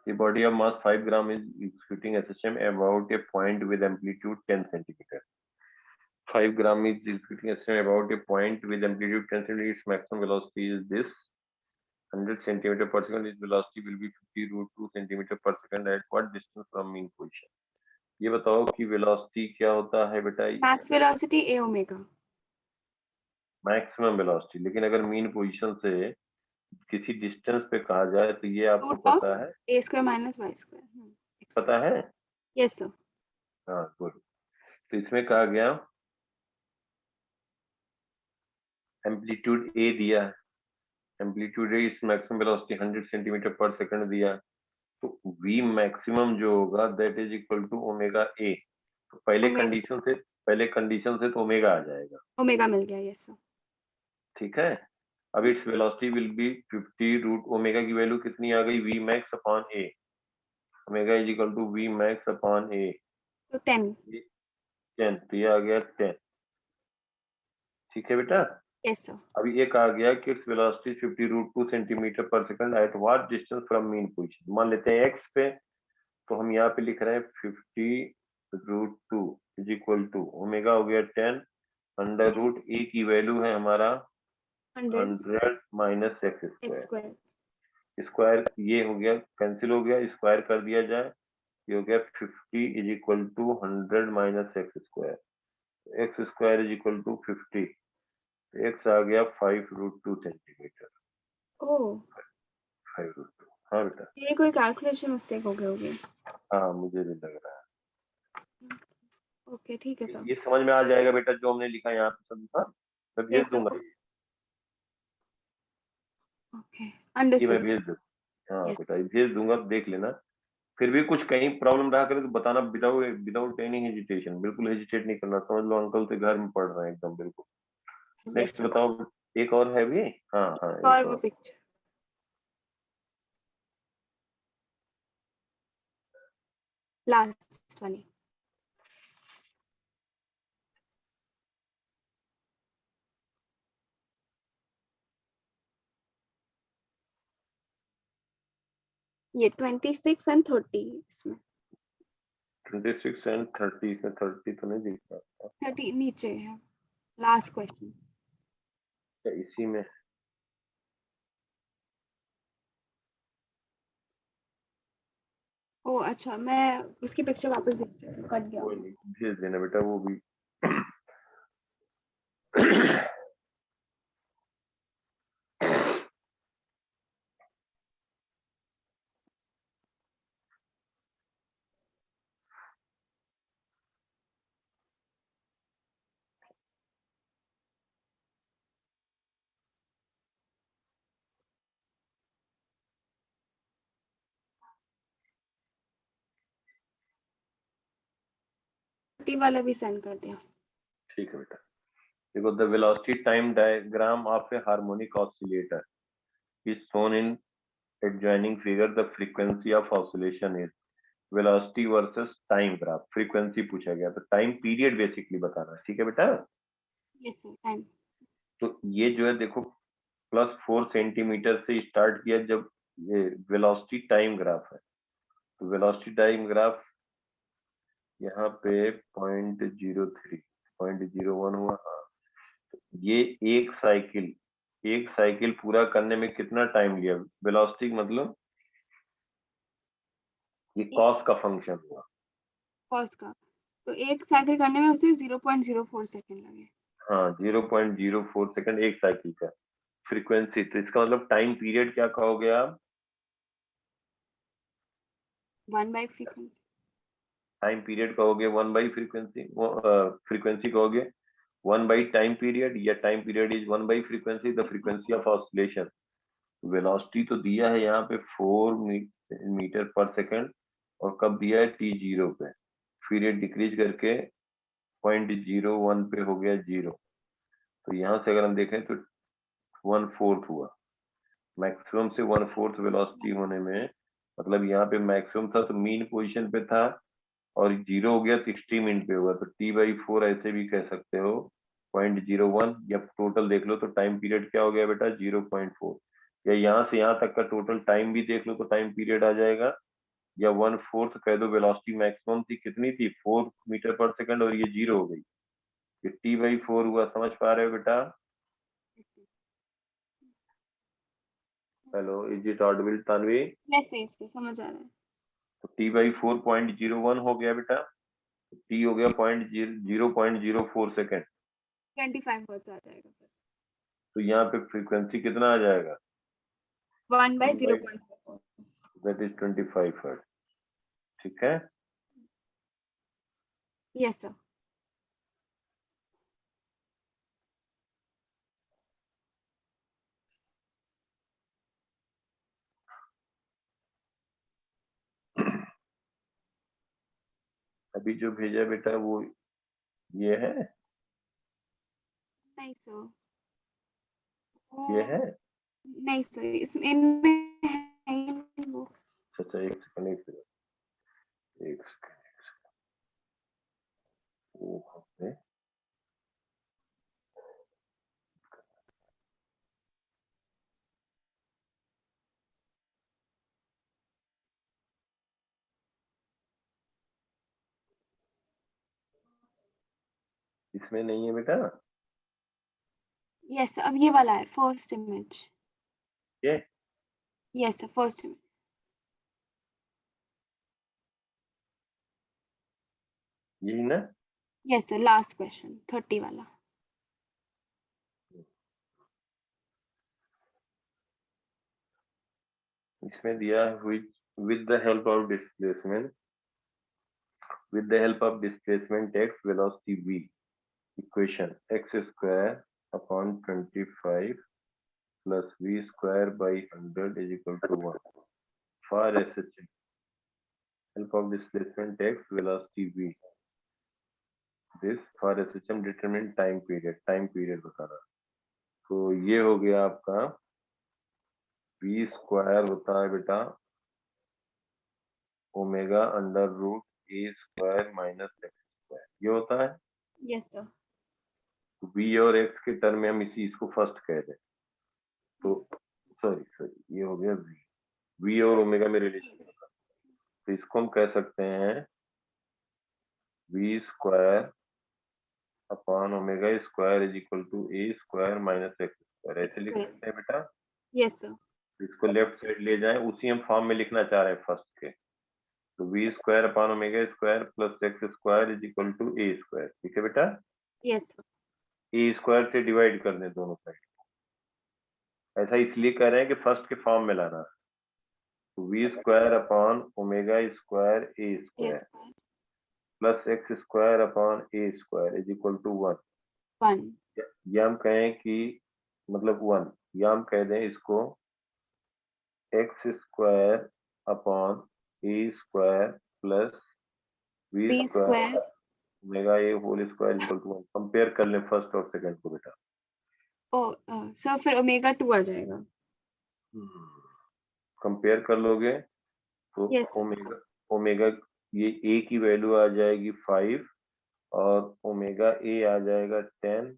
the body of mass 5 gram is executing SHM about a point with amplitude 10 centimeter. 5 gram is executing SHM about a point with amplitude 10 centimeter. Its maximum velocity is this 100 centimeter per second. Its velocity will be 50√2 centimeter per second at what distance from mean position? ये बताओ कि velocity क्या होता है बेटा? Max velocity ए omega. Maximum velocity, लेकिन अगर mean position से किसी डिस्टेंस पे कहा जाए तो ये आपको रूट ऑफ पता है? ए स्क्वायर माइनस वाई स्क्वायर। पता है? Yes sir. हाँ गुड। तो इसमें कहा गया एम्पलीट्यूड ए दिया है, एम्पलीट्यूड ए इस maximum velocity 100 centimetre per second दिया है, तो v मैक्सिमम जो होगा that is equal to omega a. तो पहले कंडीशन से तो ओमेगा आ जाएगा, ओमेगा मिल गया। Yes sir. ठीक है। अब it's velocity will be 50 root omega की वैल्यू कितनी आ गई? v max upon a, omega is equal to v max upon a, तो 10। 10, तो ये आ गया 10, ठीक है बेटा। Yes sir. अभी ये कहा गया कि its velocity 50√2 centimetre per second at what distance from mean position. मान लेते हैं x पे, तो हम यहाँ पे लिख रहे हैं 50√2 इज इक्वल टू ओमेगा हो गया 10, अंडर रूट ए की वैल्यू है हमारा 100 100 minus x x square. Square. Square ये हो गया, कैंसिल हो गया, स्क्वायर कर दिया जाए, ये हो गया 50 is equal to 100 minus x square, x square is equal to 50, x आ गया 5√2 सेंटीमीटर, ओह, 5√2। हाँ बेटा, ये कोई कैलकुलेशन मिस्टेक हो गई होगी। हाँ मुझे भी लग रहा ओके ठीक है है। सर। ये समझ में आ जाएगा बेटा जो हमने लिखा यहाँ पे सब, हाँ मैं भेज यस दूंगा, सर। ओके, ये मैं अंडरस्टूड। भेज दूँ, हाँ यस। बेटा ये भेज दूंगा, देख लेना। फिर भी कुछ कहीं प्रॉब्लम रहा करे तो बताना, विदाउट विदाउट एनी हेजिटेशन, बिल्कुल हेजिटेट नहीं करना, समझ लो अंकल से घर में पढ़ रहे हैं एकदम बिल्कुल। Yes next sir. बताओ, एक और है भी? हाँ हाँ और एक वो और, पिक्चर। लास्ट वाली। ये 26 एंड 30 इसमें। 26 एंड 30, इसमें 30 तो नहीं दिख रहा। 30 नीचे है, लास्ट क्वेश्चन। इसी में ओ अच्छा, मैं उसकी पिक्चर वापस भेज सकती हूँ, कट गया कोई होगा। नहीं, भेज देना बेटा वो भी। वाला भी सेंड कर दिया। ठीक है बेटा, देखो the velocity time diagram of A harmonic oscillator is shown in adjoining figure. The frequency of oscillation is velocity versus time graph. frequency पूछा गया तो टाइम पीरियड बेसिकली बताना है, ठीक है बेटा। Yes sir, time. तो ये जो है देखो +4 सेंटीमीटर से स्टार्ट किया जब ये वेलोसिटी टाइम ग्राफ है, तो वेलोसिटी टाइम ग्राफ यहाँ पे 0.03 0.01 हुआ। हाँ, तो ये एक साइकिल पूरा करने में कितना टाइम लिया, वेलोसिटी मतलब ये कॉस का फंक्शन हुआ। कॉस का, तो एक साइकिल करने में उसे 0.04 सेकंड लगे। हाँ 0.04 सेकंड एक साइकिल का। फ्रीक्वेंसी, तो इसका मतलब टाइम पीरियड क्या कहोगे आप? 1 बाय फ्रीक्वेंसी। टाइम पीरियड कहोगे 1 बाई फ्रीक्वेंसी, फ्रीक्वेंसी कहोगे 1 बाई टाइम पीरियड, या time period is 1 by frequency, the frequency of oscillation. Velocity तो दिया है यहाँ पे 4 मीटर पर सेकंड, और कब दिया है t0 पे, फिर ये डिक्रीज करके 0.01 पे हो गया 0। तो यहाँ से अगर हम देखें तो 1/4 हुआ, मैक्सिमम से 1/4 वेलोसिटी होने में, मतलब यहाँ पे मैक्सिमम था तो मीन पोजीशन पे था, और 0 हो गया तो एक्सट्रीम पे हुआ, तो t/4 ऐसे भी कह सकते हो 0.01, या टोटल देख लो तो टाइम पीरियड क्या हो गया बेटा 0.4, या यहाँ से यहाँ तक का टोटल टाइम भी देख लो तो टाइम पीरियड आ जाएगा, या 1/4 कह दो। वेलोसिटी मैक्सिमम थी कितनी थी 4 मीटर पर सेकंड, और ये 0 हो गई, ये t/4 हुआ। समझ पा रहे हो बेटा? Hello, is it Audible Tanvi? Yes yes, समझ आ रहा है। तो t/4 0.01 हो गया बेटा, t हो गया 0.04 सेकेंड, 25 हर्ट्ज आ जाएगा फिर। तो यहाँ पे फ्रीक्वेंसी कितना आ जाएगा? 1 बाय 0.4। दैट इज 25 हर्ट्ज, ठीक है। Yes sir. अभी जो भेजा बेटा वो ये है, नहीं सर, ये है। नहीं सर, इसमें इनमें है ही नहीं वो। अच्छा एक सेकंड, एक सेकंड, एक सेकंड, वो हमने इसमें नहीं है बेटा। यस सर, अब ये वाला है फर्स्ट इमेज। ये यस सर, फर्स्ट इमेज। यही ना? यस सर, लास्ट क्वेश्चन 30 वाला। इसमें दिया with the help of displacement, with the help of displacement x, velocity v, equation x square upon 25 plus v square by 100 is equal to 1 for SHM, help of displacement x, velocity v, this for SHM determine time period बताना। तो ये हो गया आपका v square होता है बेटा omega under root a square minus x square, ये होता है। Yes sir. v और x के टर्म में हम इसको फर्स्ट कह दें, तो सॉरी ये हो गया v और ओमेगा में रिलेशन होगा, तो इसको हम कह सकते हैं v square upon omega square is equal to a square minus x square, ऐसे लिख सकते हैं बेटा। Yes sir. इसको लेफ्ट साइड ले जाएं, उसी हम फॉर्म में लिखना चाह रहे हैं फर्स्ट के, तो v square upon omega square plus x square is equal to a square, ठीक है बेटा। Yes sir. ए स्क्वायर से डिवाइड कर दें दोनों साइड, ऐसा इसलिए कर रहे हैं कि फर्स्ट के फॉर्म में लाना है, तो v square upon omega square a square plus x square upon a square is equal to 1, या हम कहें कि मतलब 1, या हम कह दें इसको x square upon a square plus v square omega a whole square equal to 1। Compare कर लें फर्स्ट और सेकंड को बेटा। सर फिर ओमेगा 2 आ जाएगा। कंपेयर कर लोगे तो Yes, sir. ओमेगा ये ए की वैल्यू आ जाएगी 5 और ओमेगा ए आ जाएगा 10,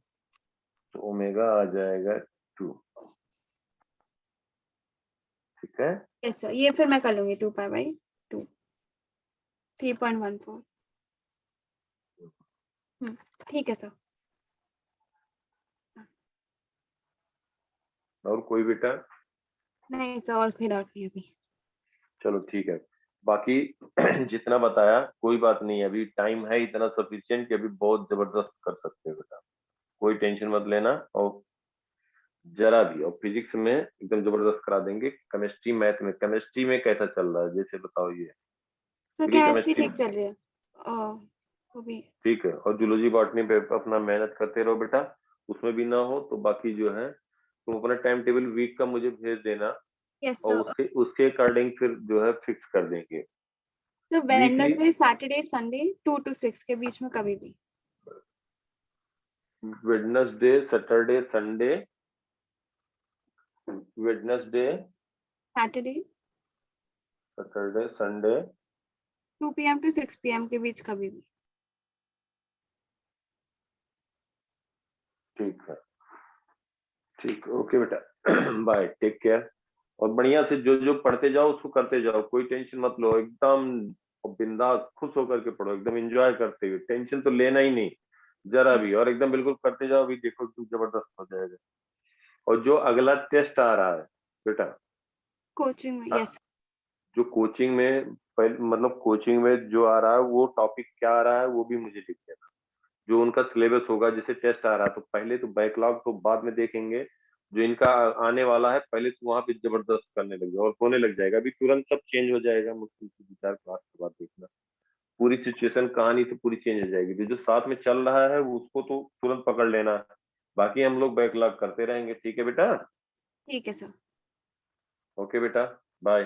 तो ओमेगा आ जाएगा 2, ठीक है। यस सर, ये फिर मैं कर लूंगी 2 पाई बाई 2 3.14। ठीक है सर। और कोई बेटा? नहीं सर, और कोई डाउट नहीं अभी। चलो ठीक है, बाकी जितना बताया कोई बात नहीं, अभी टाइम है इतना सफिशिएंट कि अभी बहुत जबरदस्त कर सकते हो बेटा, कोई टेंशन मत लेना, और जरा भी, और फिजिक्स में एकदम जबरदस्त करा देंगे। केमिस्ट्री मैथ में, केमिस्ट्री में कैसा चल रहा है जैसे बताओ ये? सर केमिस्ट्री ठीक चल रही है। वो भी ठीक है, और जूलॉजी बॉटनी पे अपना मेहनत करते रहो बेटा, उसमें भी ना हो तो बाकी जो है तुम अपना टाइम टेबल वीक का मुझे भेज देना, यस और सर। उसके अकॉर्डिंग फिर जो है फिक्स कर देंगे। Sir Wednesday Saturday Sunday 2 to 6 के बीच में कभी भी। Wednesday Saturday Sunday, Wednesday Saturday Saturday Sunday 2 PM to 6 PM के बीच कभी भी। ठीक है, ठीक, ओके बेटा, बाय, टेक केयर, और बढ़िया से जो जो पढ़ते जाओ उसको करते जाओ, कोई टेंशन मत लो, एकदम बिंदास खुश होकर के पढ़ो, एकदम एंजॉय करते हुए, टेंशन तो लेना ही नहीं जरा भी, और एकदम बिल्कुल करते जाओ, अभी देखो तुम जबरदस्त हो जाएगा। और जो अगला टेस्ट आ रहा है बेटा कोचिंग में, यस जो कोचिंग में मतलब कोचिंग में जो आ रहा है वो टॉपिक क्या आ रहा है वो भी मुझे लिख देना, जो उनका सिलेबस होगा, जैसे टेस्ट आ रहा है तो पहले तो बैकलॉग तो बाद में देखेंगे, जो इनका आने वाला है पहले तो वहां पे जबरदस्त करने लग जाओ, और होने लग जाएगा, अभी तुरंत सब चेंज हो जाएगा, मुश्किल से 2-4 क्लास के बाद देखना, पूरी सिचुएशन कहानी तो पूरी चेंज हो जाएगी, जो साथ में चल रहा है उसको तो तुरंत पकड़ लेना, बाकी हम लोग बैकलॉग करते रहेंगे, ठीक है बेटा? ठीक है सर। ओके बेटा, बाय।